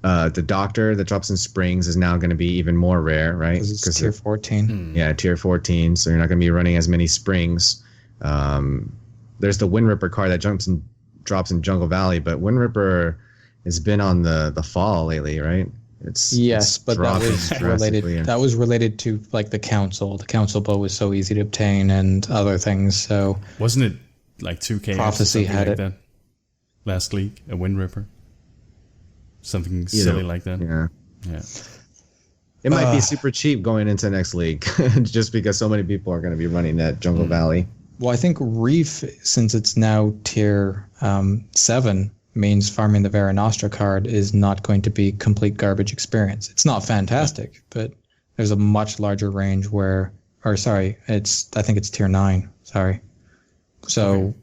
the Doctor that drops in Springs is now going to be even more rare, right? Because it's tier 14. Yeah, tier 14, so you're not going to be running as many Springs. There's the Wind Ripper card that drops in Jungle Valley, but Wind Ripper has been on the fall lately, right? But that was related to like the council. The council bow was so easy to obtain and other things. So wasn't it like 2K? Prophecy had like it that last league, a Wind Ripper, something silly like that. Yeah. It might be super cheap going into next league, just because so many people are going to be running that Jungle Valley. Well, I think Reef, since it's now tier 7, means farming the Vera Nostra card is not going to be complete garbage experience. It's not fantastic, but there's a much larger range where, I think it's tier 9. Sorry. So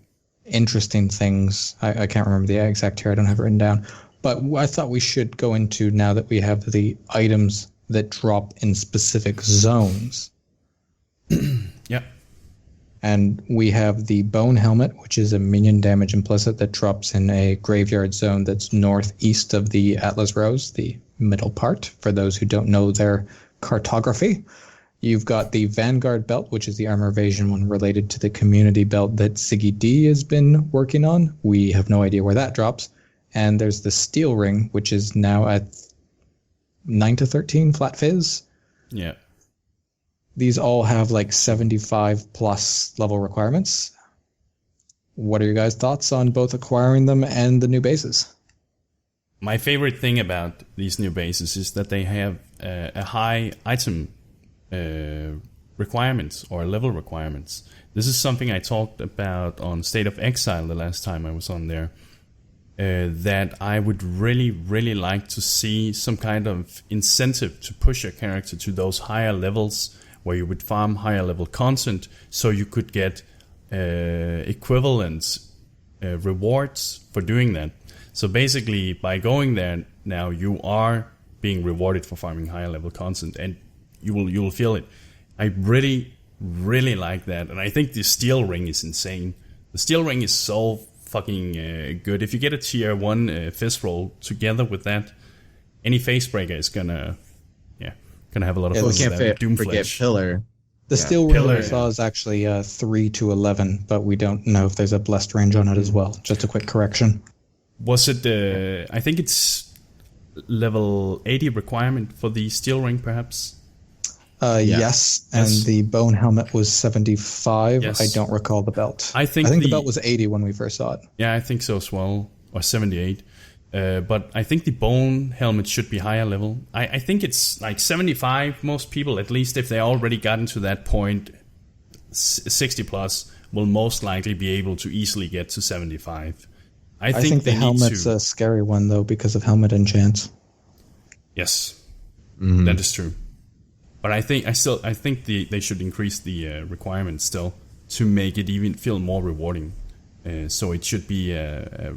interesting things. I can't remember the exact tier. I don't have it written down. But I thought we should go into, now that we have the items that drop in specific zones. Yeah. And we have the Bone Helmet, which is a minion damage implicit that drops in a graveyard zone that's northeast of the Atlas Rose, the middle part, for those who don't know their cartography. You've got the Vanguard Belt, which is the armor evasion one related to the community belt that Siggy D has been working on. We have no idea where that drops. And there's the Steel Ring, which is now at 9 to 13 flat fizz. Yeah. These all have like 75 plus level requirements. What are your guys' thoughts on both acquiring them and the new bases? My favorite thing about these new bases is that they have a high item requirements or level requirements. This is something I talked about on State of Exile the last time I was on there. That I would really, really like to see some kind of incentive to push your character to those higher levels where you would farm higher level content so you could get equivalent rewards for doing that. So basically, by going there now, you are being rewarded for farming higher level content, and you will feel it. I really, really like that, and I think the Steel Ring is insane. The Steel Ring is so fucking good. If you get a tier 1 fist roll together with that, any face breaker is gonna have a lot of fun with that. Can't forget Pillar. The Steel Ring I saw is actually 3 to 11, but we don't know if there's a blessed range on it as well. Just a quick correction. Was it, I think it's level 80 requirement for the Steel Ring, perhaps? Yes, and the Bone Helmet was 75. Yes. I don't recall the belt. I think the belt was 80 when we first saw it. Yeah, I think so as well, or 78. But I think the Bone Helmet should be higher level. I think it's like 75. Most people, at least if they already gotten to that point, 60 plus, will most likely be able to easily get to 75. I think the helmet's a scary one, though, because of helmet enchants. Yes, that is true. But I think they should increase the requirements still to make it even feel more rewarding. So it should be a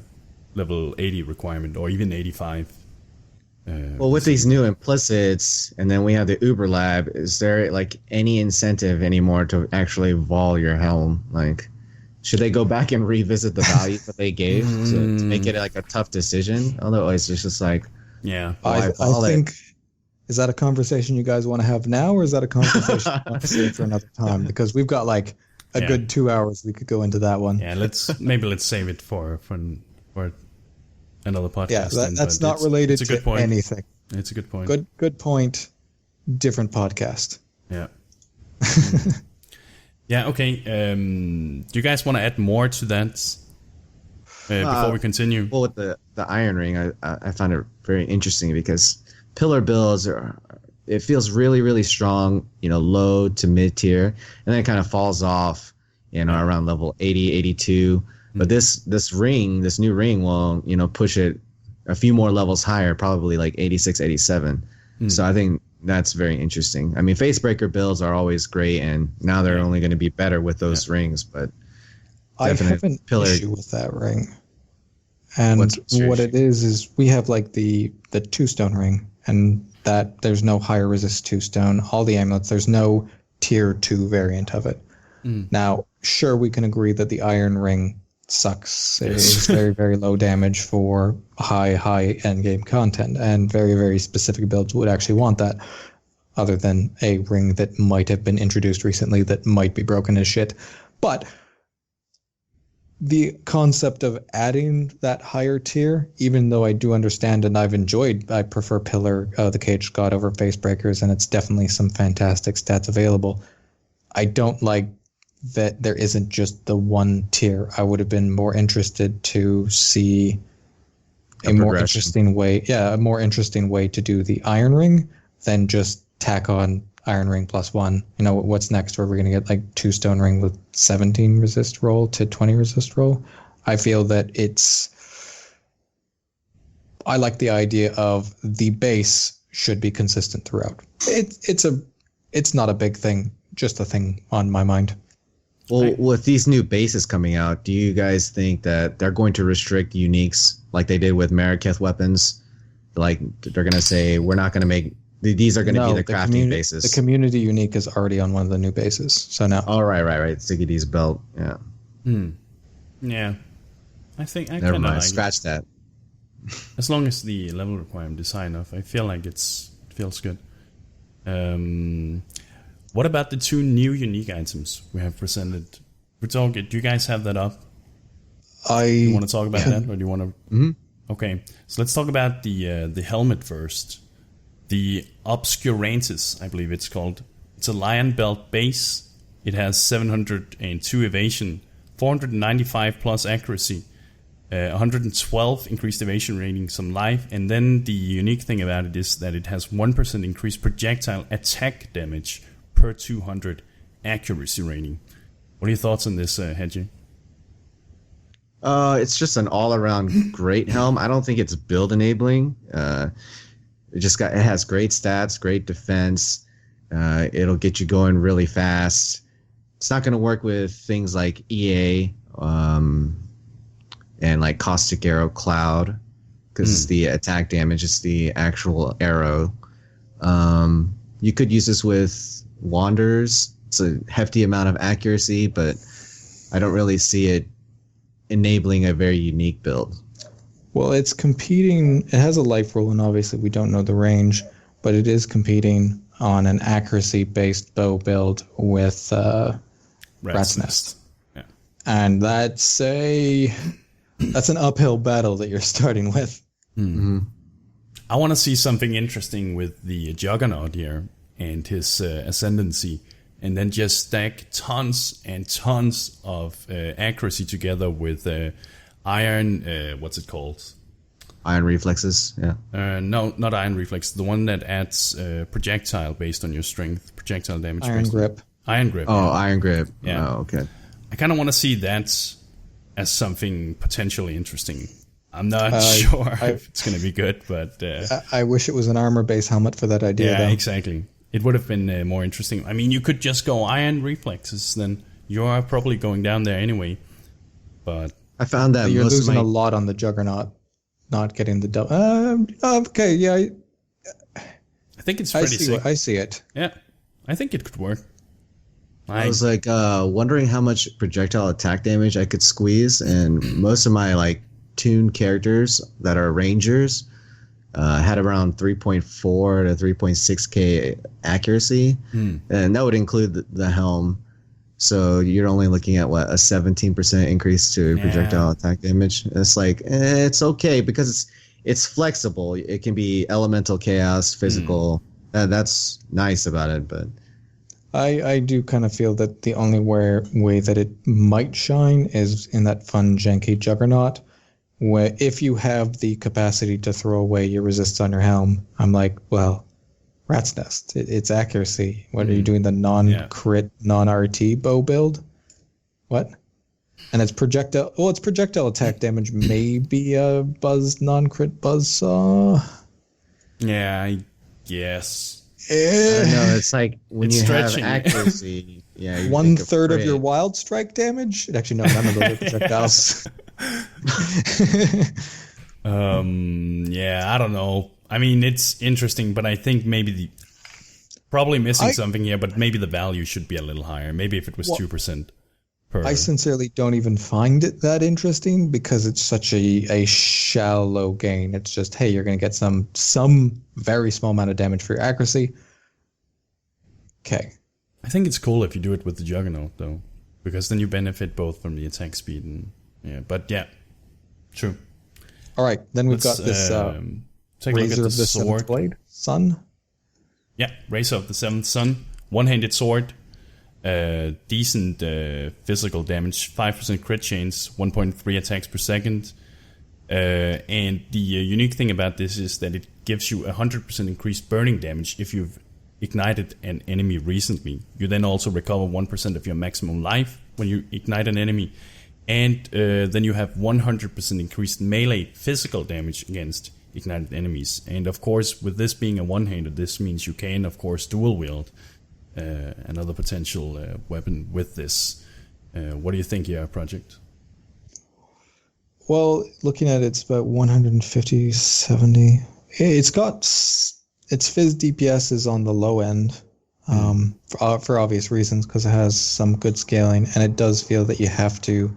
level 80 requirement or even 85. Well, with these new implicits, and then we have the Uber Lab, is there like any incentive anymore to actually vol your helm? Like, should they go back and revisit the value that they gave to make it like a tough decision? Otherwise, it's just like, I think. Is that a conversation you guys want to have now, or is that a conversation you want to save for another time? Because we've got like a good 2 hours we could go into that one. Yeah, let's save it for another podcast. Yeah, that's not related to anything. It's a good point. Good point. Different podcast. Yeah. Yeah. Okay. Do you guys want to add more to that before we continue? Well, with the Iron Ring, I found it very interesting because Pillar builds it feels really, really strong, low to mid tier, and then it kind of falls off, around level 80, 82. But this new ring will, push it a few more levels higher, probably like 86, 87. So I think that's very interesting. I mean, Facebreaker builds are always great, and now they're only going to be better with those rings. But I have an issue with that ring. And what it is we have like the 2-stone ring, and that there's no higher resist 2-stone. All the amulets, there's no tier 2 variant of it. Now, sure, we can agree that the Iron Ring sucks. It is very, very low damage for high end game content, and very, very specific builds would actually want that, other than a ring that might have been introduced recently that might be broken as shit. But the concept of adding that higher tier, even though I do understand and I prefer Pillar, the Caged God over Facebreakers, and it's definitely some fantastic stats available. I don't like that there isn't just the one tier. I would have been more interested to see a more interesting way to do the Iron Ring than just tack on Iron Ring +1. What's next? Where we're going to get like 2 Stone Ring with 17 resist roll to 20 resist roll. I feel that I like the idea of the base should be consistent throughout. It's not a big thing, just a thing on my mind. Well, with these new bases coming out, do you guys think that they're going to restrict uniques like they did with Mariketh weapons? Like they're going to say, we're not going to make... These are going to be the crafting bases. The community unique is already on one of the new bases. So now... Oh, right. Ziggy's belt. Yeah. Yeah. I think I Never mind. like Scratch that. As long as the level requirement is high enough, I feel like it feels good. What about the 2 new unique items we have presented? Do you guys have that up? Do you want to talk about that, or do you want to? Mm-hmm. Okay, so let's talk about the helmet first. The Obscurantis, I believe it's called. It's a lion belt base. It has 702 evasion, 495 plus accuracy, 112 increased evasion rating, some life, and then the unique thing about it is that it has 1% increased projectile attack damage per 200 accuracy rating. What are your thoughts on this, Hedgie? It's just an all-around great helm. I don't think it's build enabling. It has great stats, great defense. It'll get you going really fast. It's not going to work with things like EA and like Caustic Arrow Cloud, because the attack damage is the actual arrow. You could use this with Wanderers. It's a hefty amount of accuracy, but I don't really see it enabling a very unique build. Well, it's competing. It has a life roll, and obviously we don't know the range, but it is competing on an accuracy-based bow build with Rat's Nest. Yeah. And that's an uphill battle that you're starting with. Mm-hmm. I want to see something interesting with the Juggernaut here and his ascendancy, and then just stack tons and tons of accuracy together with iron. What's it called? Iron reflexes. Yeah. No, not iron reflex. The one that adds projectile based on your strength, projectile damage. Iron grip. Iron grip. Oh, yeah. iron grip. Yeah. Oh, okay. I kind of want to see that as something potentially interesting. I'm not sure if it's going to be good, but I wish it was an armor-based helmet for that idea. Yeah, though. exactly. It would have been more interesting. I mean, you could just go iron reflexes, then you are probably going down there anyway. But I found that you're losing a lot on the Juggernaut, not getting the double. Okay, yeah. I think it's pretty sick. I see it. Yeah, I think it could work. I was like wondering how much projectile attack damage I could squeeze, and most of my like tuned characters that are rangers had around 3.4 to 3.6k accuracy, and that would include the helm. So you're only looking at what, a 17% increase to projectile attack damage. It's like it's okay because it's flexible. It can be elemental, chaos, physical. That's nice about it, but. I do kind of feel that the only way that it might shine is in that fun, janky Juggernaut, where if you have the capacity to throw away your resists on your helm, I'm like, well, Rat's Nest. It's accuracy. What are you doing? The non-crit, non-RT bow build? What? And it's projectile. Well, it's projectile attack damage. Maybe a buzz non-crit buzzsaw. Yeah, I guess. I don't know. It's like when It's you stretching. have accuracy. Yeah, you 1/3 of your wild strike damage. Actually, no, none of those are projectiles. Yeah, I don't know. I mean, it's interesting, but I think maybe probably missing something here. But maybe the value should be a little higher. Maybe if it was 2% per. I sincerely don't even find it that interesting because it's such a shallow gain. It's just, hey, you're going to get some very small amount of damage for your accuracy. Okay. I think it's cool if you do it with the Juggernaut, though, because then you benefit both from the attack speed and But yeah, true. All right, then we've got this take a look at Razor the of the sword. Seventh Blade, Sun. Yeah, Razor of the Seventh Sun, one-handed sword. Decent physical damage, 5% crit chance, 1.3 attacks per second. And the unique thing about this is that it gives you 100% increased burning damage if you've ignited an enemy recently. You then also recover 1% of your maximum life when you ignite an enemy. And then you have 100% increased melee physical damage against ignited enemies. And of course, with this being a one-hander, this means you can, of course, dual wield another potential weapon with this. What do you think here, Project? Well, looking at it, it's about 150, 70. It's got its Fizz DPS is on the low end for obvious reasons, because it has some good scaling, and it does feel that you have to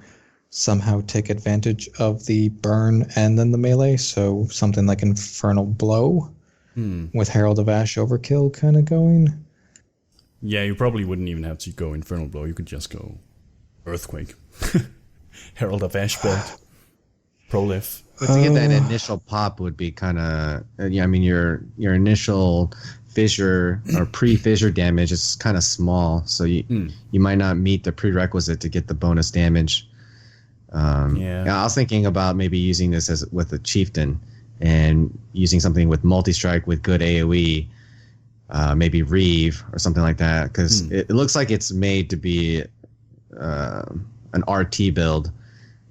somehow take advantage of the burn and then the melee. So something like Infernal Blow with Herald of Ash Overkill kind of going. Yeah, you probably wouldn't even have to go Infernal Blow. You could just go Earthquake. Herald of Ash build. Proliff. But to get that initial pop would be kind of, I mean, your initial fissure or pre-fissure damage is kind of small, so you might not meet the prerequisite to get the bonus damage. Yeah, I was thinking about maybe using this as with a chieftain and using something with multi-strike with good AoE, maybe Reeve or something like that, because it looks like it's made to be an RT build,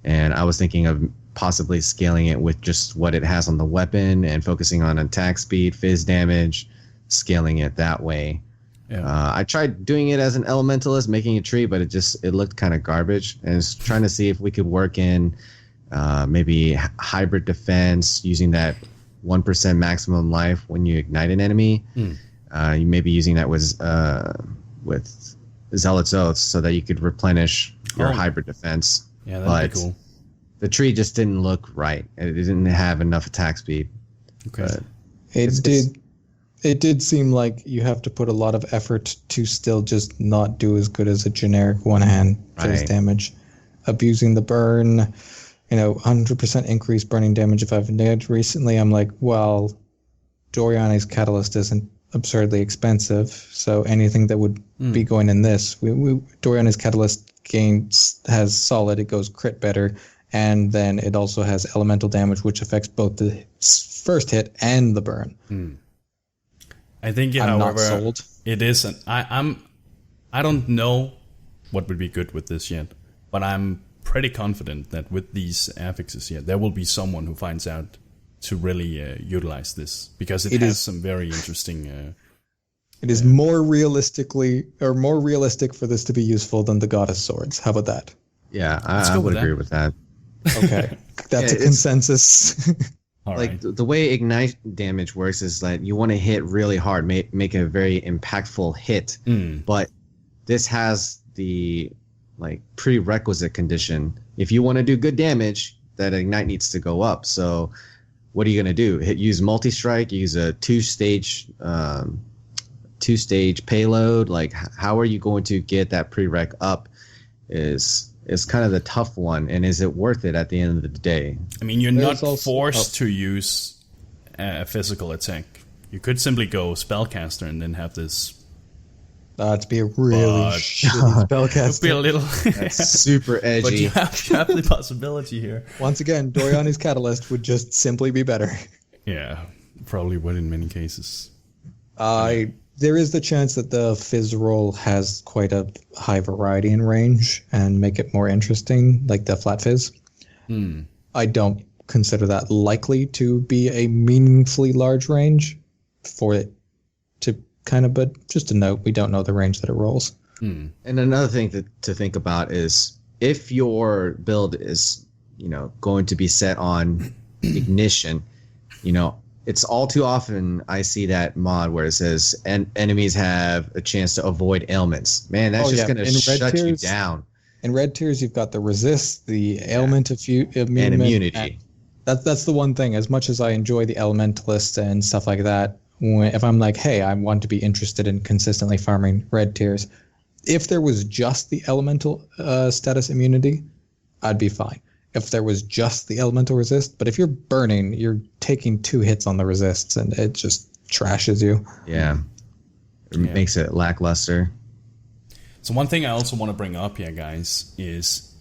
and I was thinking of possibly scaling it with just what it has on the weapon and focusing on attack speed, fizz damage, scaling it that way. Yeah. I tried doing it as an elementalist, making a tree, but it looked kind of garbage. And it's trying to see if we could work in maybe hybrid defense using that 1% maximum life when you ignite an enemy. You may be using that with Zealot's Oath so that you could replenish your hybrid defense. Yeah, that'd be cool. The tree just didn't look right. It didn't have enough attack speed. Okay. It did seem like you have to put a lot of effort to still just not do as good as a generic one-hand fizz damage. Abusing the burn, 100% increased burning damage. If I've nailed recently, I'm like, well, Doriani's Catalyst isn't absurdly expensive, so anything that would be going in this, Doriani's Catalyst has solid, it goes crit better, and then it also has elemental damage, which affects both the first hit and the burn. I think, I'm however, not sold. It is. I don't know what would be good with this yet, but I'm pretty confident that with these affixes here, there will be someone who finds out to really utilize this, because it has some very interesting. It is more realistic for this to be useful than the Goddess Swords. How about that? Yeah, I would agree with that. Okay, that's a consensus. Like the way ignite damage works is that you want to hit really hard, make a very impactful hit, but this has the prerequisite condition. If you want to do good damage, that ignite needs to go up. So what are you going to do? Use multi-strike, use a two-stage payload. Like, how are you going to get that prereq up is kind of the tough one, and is it worth it at the end of the day? I mean, you're not forced to use a physical attack. You could simply go spellcaster and then have this. That'd be a really shitty spellcaster. It'd be a little That's super edgy. But you have the possibility here. Once again, Doriani's Catalyst would just simply be better. Yeah, probably would in many cases. There is the chance that the fizz roll has quite a high variety in range and make it more interesting, like the flat fizz. I don't consider that likely to be a meaningfully large range for it to but just a note, we don't know the range that it rolls. And another thing to think about is if your build is, going to be set on ignition, it's all too often I see that mod where it says enemies have a chance to avoid ailments. Man, that's just going to shut you down. In red tiers, you've got the resist, the ailment and immunity. That's the one thing. As much as I enjoy the elementalists and stuff like that, if I'm like, hey, I want to be interested in consistently farming red tiers, if there was just the elemental status immunity, I'd be fine. If there was just the elemental resist, but if you're burning, you're taking 2 hits on the resists and it just trashes you. Yeah. It makes it lackluster. So one thing I also want to bring up here, guys, is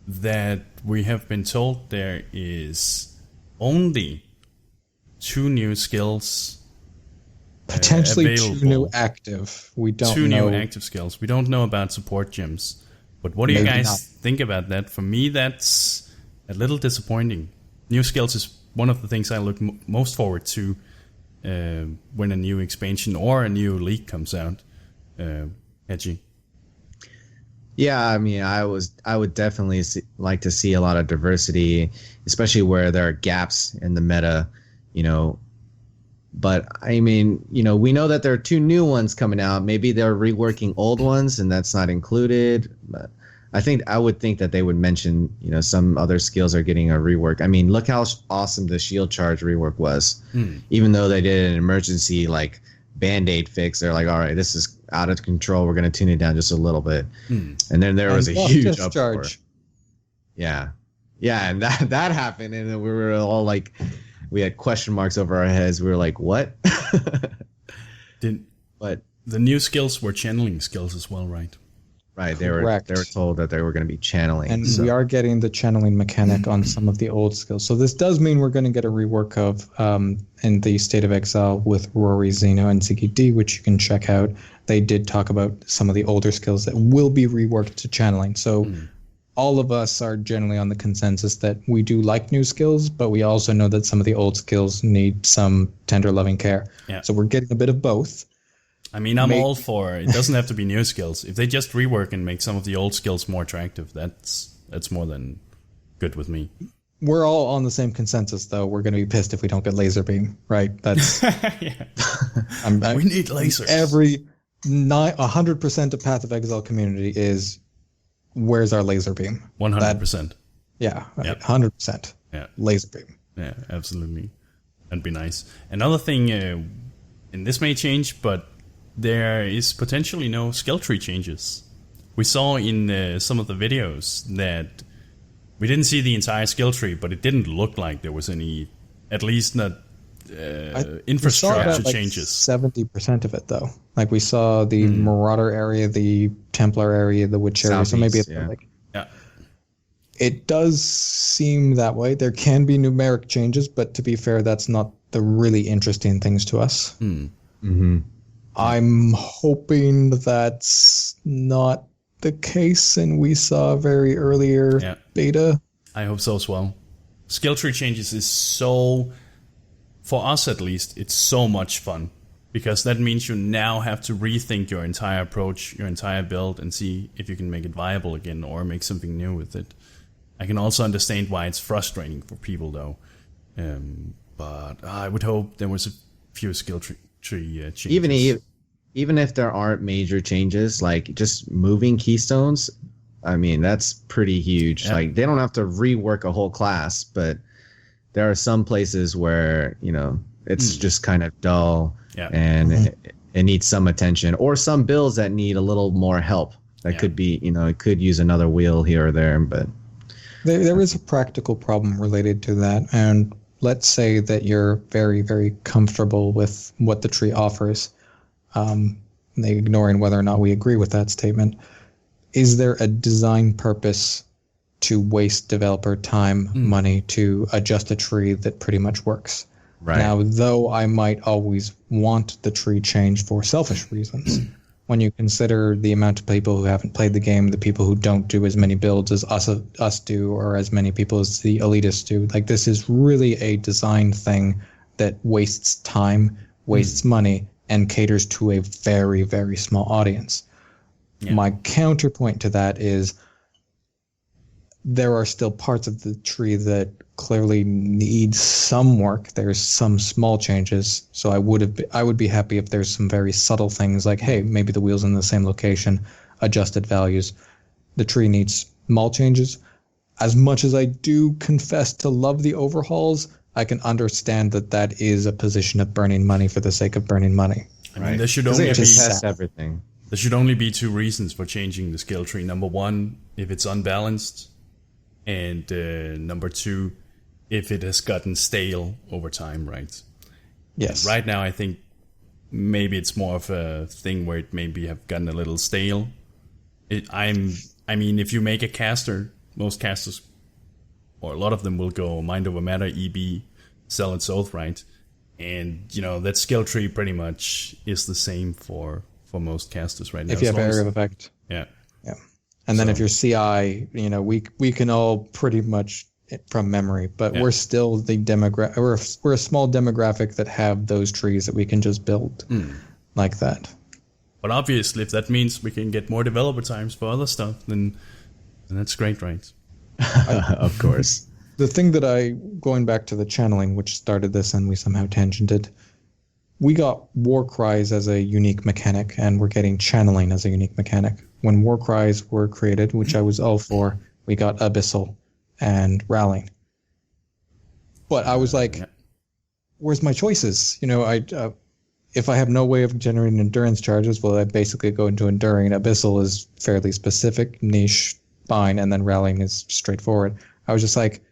that we have been told there is only 2 new skills Potentially two available. new active. We don't Two know. new active skills. We don't know about support gyms. But what do you Maybe guys not. think about that? For me, that's a little disappointing. New skills is one of the things I look most forward to when a new expansion or a new league comes out. Hedgie. Yeah, I mean, I would definitely like to see a lot of diversity, especially where there are gaps in the meta, you know. But I mean, you know, we know that there are two new ones coming out. Maybe they're reworking old ones, and that's not included. But I would think that they would mention, you know, some other skills are getting a rework. I mean, look how awesome the shield charge rework was. Even though they did an emergency like Band-Aid fix, they're like, all right, this is out of control. We're going to tune it down just a little bit. And then there was a huge uproar. Yeah. Yeah, and that happened, and then we were all like, we had question marks over our heads. We were like, what? But the new skills were channeling skills as well, right? Right, they were told that they were going to be channeling. And we are getting the channeling mechanic on some of the old skills. So this does mean we're going to get a rework of in the State of Exile with Rory, Zeno, and Ziggy D, which you can check out. They did talk about some of the older skills that will be reworked to channeling. So all of us are generally on the consensus that we do like new skills, but we also know that some of the old skills need some tender loving care. Yeah. So we're getting a bit of both. I mean, I'm all for it. It doesn't have to be new skills. If they just rework and make some of the old skills more attractive, that's more than good with me. We're all on the same consensus, though. We're going to be pissed if we don't get laser beam, right? That's Yeah. We need lasers. Every 100% of Path of Exile community is, where's our laser beam? 100%. Yeah, right, Yep. 100%. Yeah. Laser beam. Yeah, absolutely. That'd be nice. Another thing, and this may change, but there is potentially no skill tree changes. We saw in some of the videos that we didn't see the entire skill tree, but it didn't look like there was any, at least not infrastructure changes. 70% of it, though. Like we saw the Marauder area, the Templar area, the Witch area. So maybe it's like... Yeah. It does seem that way. There can be numeric changes, but to be fair, that's not the really interesting things to us. I'm hoping that's not the case, and we saw very earlier beta. I hope so as well. Skill tree changes is so, for us at least, it's so much fun. Because that means you now have to rethink your entire approach, your entire build, and see if you can make it viable again or make something new with it. I can also understand why it's frustrating for people, though. But I would hope there was a few skill tree changes. Even if there aren't major changes, like just moving keystones, I mean, that's pretty huge. Yeah. Like they don't have to rework a whole class, but there are some places where, you know, it's just kind of dull and it needs some attention, or some builds that need a little more help. That could be, you know, it could use another wheel here or there, but there is a practical problem related to that. And let's say that you're very, very comfortable with what the tree offers, ignoring whether or not we agree with that statement. Is there a design purpose to waste developer time, money to adjust a tree that pretty much works? right. Now, though I might always want the tree changed for selfish reasons, when you consider the amount of people who haven't played the game, the people who don't do as many builds as us do, or as many people as the elitists do, like this is really a design thing that wastes time, wastes money, and caters to a very, very small audience. Yeah. My counterpoint to that is there are still parts of the tree that clearly need some work. There's some small changes. So I would be happy if there's some very subtle things like, hey, maybe the wheel's in the same location, adjusted values. The tree needs small changes. As much as I do confess to love the overhauls, I can understand that that is a position of burning money for the sake of burning money. I mean, there should only be test everything. There should only be two reasons for changing the skill tree. Number one, if it's unbalanced, and number two, if it has gotten stale over time, right? Yes. And right now, I think maybe it's more of a thing where it maybe have gotten a little stale. I mean, if you make a caster, most casters, or a lot of them will go mind over matter, EB, sell its oath, right? And, that skill tree pretty much is the same for most casters right now. If you have area of effect. Yeah. Yeah. And then if you're CI, we can all pretty much from memory, but we're still the demographic. We're a small demographic that have those trees that we can just build like that. But obviously, if that means we can get more developer times for other stuff, then that's great, right? Of course. The thing that going back to the channeling, which started this and we somehow tangented, we got war cries as a unique mechanic, and we're getting channeling as a unique mechanic. When war cries were created, which I was all for, we got abyssal and rallying. But I was like, where's my choices? If I have no way of generating endurance charges, well, I basically go into enduring. Abyssal is fairly specific, niche, fine, and then rallying is straightforward. I was just like,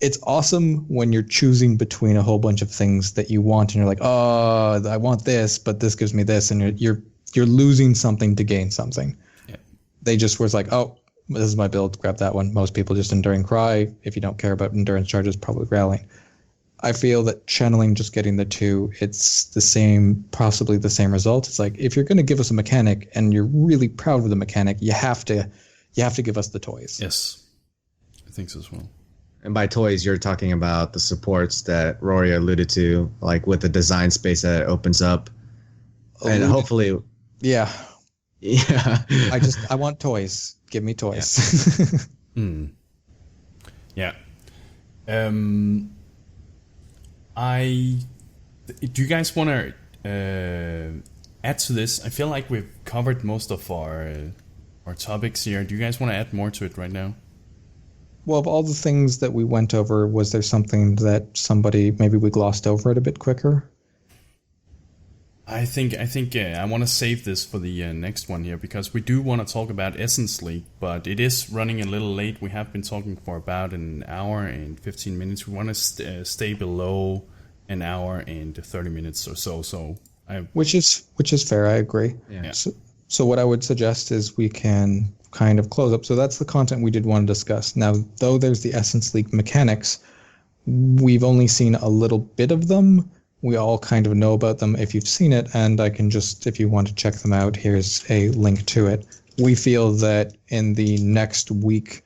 it's awesome when you're choosing between a whole bunch of things that you want, and you're like, oh, I want this, but this gives me this, and you're losing something to gain something. Yeah. They just was like, oh, this is my build, grab that one. Most people just enduring cry. If you don't care about endurance charges, probably rallying. I feel that channeling, just getting the two, it's the same, possibly the same result. It's like, if you're going to give us a mechanic and you're really proud of the mechanic, you have to give us the toys. Yes, I think so as well. And by toys, you're talking about the supports that Rory alluded to, like with the design space that it opens up. And hopefully... Yeah. Yeah. I want toys. Give me toys. Yeah. Do you guys want to add to this? I feel like we've covered most of our topics here. Do you guys want to add more to it right now? Well, of all the things that we went over, was there something that maybe we glossed over it a bit quicker? I think I want to save this for the next one here, because we do want to talk about Essence League, but it is running a little late. We have been talking for about an hour and 15 minutes. We want to stay below an hour and 30 minutes or so. Which is fair. I agree. Yeah. So what I would suggest is we can kind of close up. So that's the content we did want to discuss. Now, though there's the Essence League mechanics, we've only seen a little bit of them. We all kind of know about them if you've seen it, and I can just, if you want to check them out, here's a link to it. We feel that in the next week,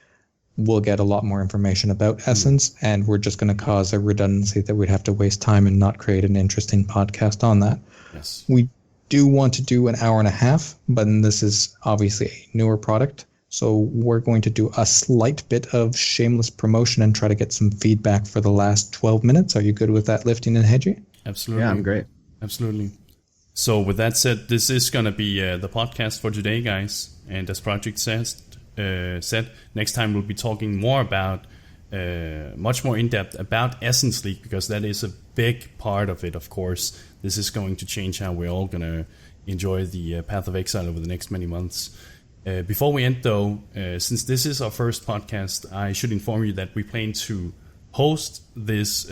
we'll get a lot more information about Essence, and we're just going to cause a redundancy that we'd have to waste time and not create an interesting podcast on that. Yes. We do want to do an hour and a half, but this is obviously a newer product. So we're going to do a slight bit of shameless promotion and try to get some feedback for the last 12 minutes. Are you good with that, Lifting and Hedgie? Absolutely. Yeah, I'm great. Absolutely. So with that said, this is going to be the podcast for today, guys. And as Project said, next time we'll be talking more about, much more in-depth about Essence League, because that is a big part of it, of course. This is going to change how we're all going to enjoy the Path of Exile over the next many months. Before we end, though, since this is our first podcast, I should inform you that we plan to host this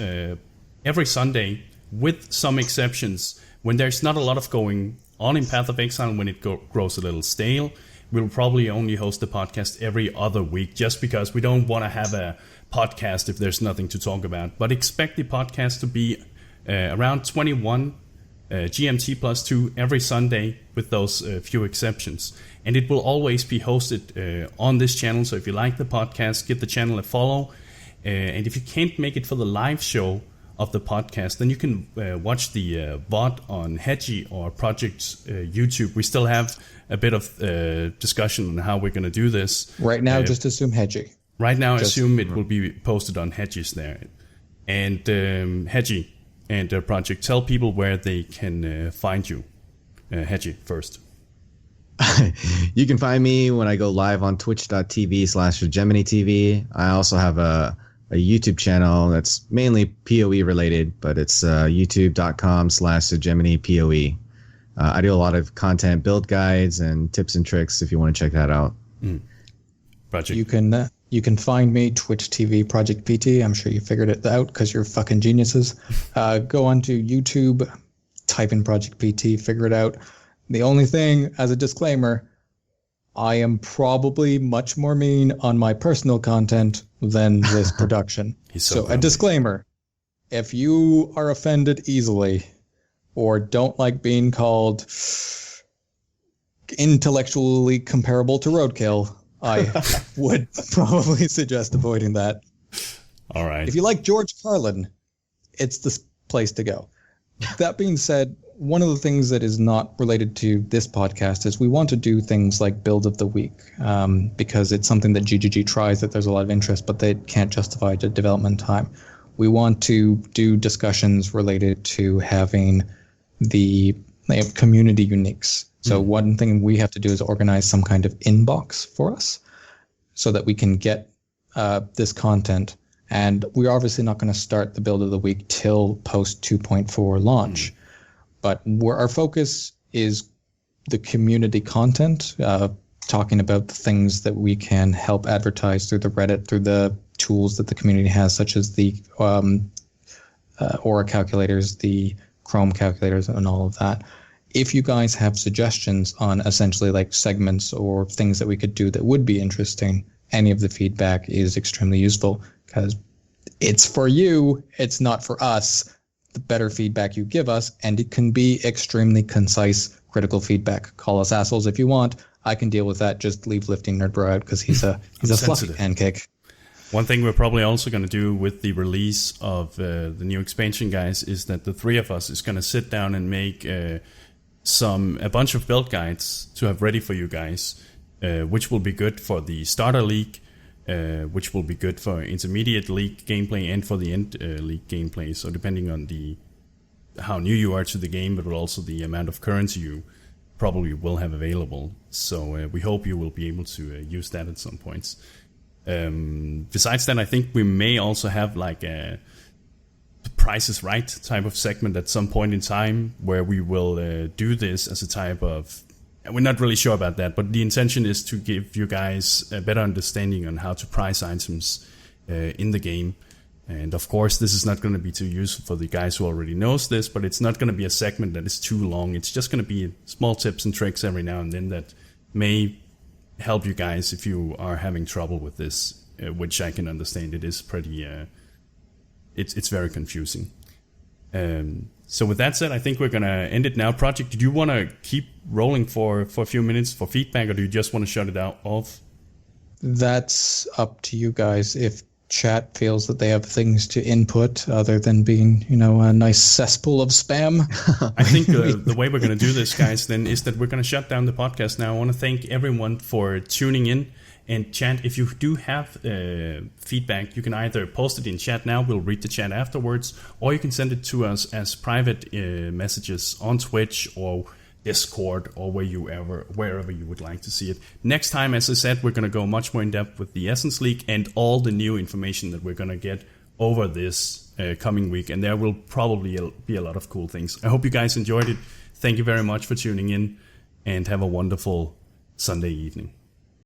every Sunday, with some exceptions. When there's not a lot of going on in Path of Exile, when it grows a little stale, we'll probably only host the podcast every other week, just because we don't want to have a podcast if there's nothing to talk about. But expect the podcast to be around 21 GMT plus 2 every Sunday, with those few exceptions. And it will always be hosted on this channel. So if you like the podcast, give the channel a follow. And if you can't make it for the live show of the podcast, then you can watch the VOD on Hedgie or Project's YouTube. We still have a bit of discussion on how we're going to do this. Right now, just assume Hedgie. Right now, assume it will be posted on Hedgie's there. And Hedgie and Project, tell people where they can find you. Hedgie first. You can find me when I go live on twitch.tv/Hegemony TV. I also have a YouTube channel that's mainly PoE related, but it's youtube.com/Hegemony PoE. I do a lot of content, build guides, and tips and tricks if you want to check that out. Project. You can find me, Twitch TV ProjectPT. I'm sure you figured it out because you're fucking geniuses. Go onto YouTube, type in ProjectPT, figure it out. The only thing, as a disclaimer, I am probably much more mean on my personal content than this production. So a disclaimer, if you are offended easily or don't like being called intellectually comparable to roadkill, I would probably suggest avoiding that. All right. If you like George Carlin, it's the place to go. That being said, one of the things that is not related to this podcast is we want to do things like build of the week, because it's something that GGG tries, that there's a lot of interest, but they can't justify the development time. We want to do discussions related to having the community uniques. So one thing we have to do is organize some kind of inbox for us so that we can get this content. And we're obviously not going to start the build of the week till post 2.4 launch. But where our focus is the community content, talking about the things that we can help advertise through the Reddit, through the tools that the community has, such as the Aura calculators, the Chrome calculators, and all of that. If you guys have suggestions on essentially like segments or things that we could do that would be interesting, any of the feedback is extremely useful, because it's for you, it's not for us. The better feedback you give us, and it can be extremely concise, critical feedback. Call us assholes if you want. I can deal with that. Just leave Lifting Nerdbro out because he's a fluffy pancake. One thing we're probably also going to do with the release of the new expansion, guys, is that the three of us is going to sit down and make a bunch of build guides to have ready for you guys, which will be good for the starter league, which will be good for intermediate league gameplay and for the end league gameplay. So depending on how new you are to the game, but also the amount of currency you probably will have available. So we hope you will be able to use that at some points. Besides that, I think we may also have like a Price is Right type of segment at some point in time, where we will do this as a type of, we're not really sure about that, but the intention is to give you guys a better understanding on how to price items in the game. And of course, this is not going to be too useful for the guys who already knows this, but it's not going to be a segment that is too long. It's just going to be small tips and tricks every now and then that may help you guys if you are having trouble with this, which I can understand. It is pretty, it's very confusing. So with that said, I think we're going to end it now. Project, did you want to keep rolling for a few minutes for feedback, or do you just want to shut it out off? That's up to you guys. If chat feels that they have things to input other than being, a nice cesspool of spam. I think the way we're going to do this, guys, then is that we're going to shut down the podcast now. I want to thank everyone for tuning in. And chat, if you do have feedback, you can either post it in chat now, we'll read the chat afterwards, or you can send it to us as private messages on Twitch or Discord or wherever you would like to see it. Next time, as I said, we're going to go much more in depth with the Essence League and all the new information that we're going to get over this coming week, and there will probably be a lot of cool things. I hope you guys enjoyed it. Thank you very much for tuning in, and have a wonderful Sunday evening.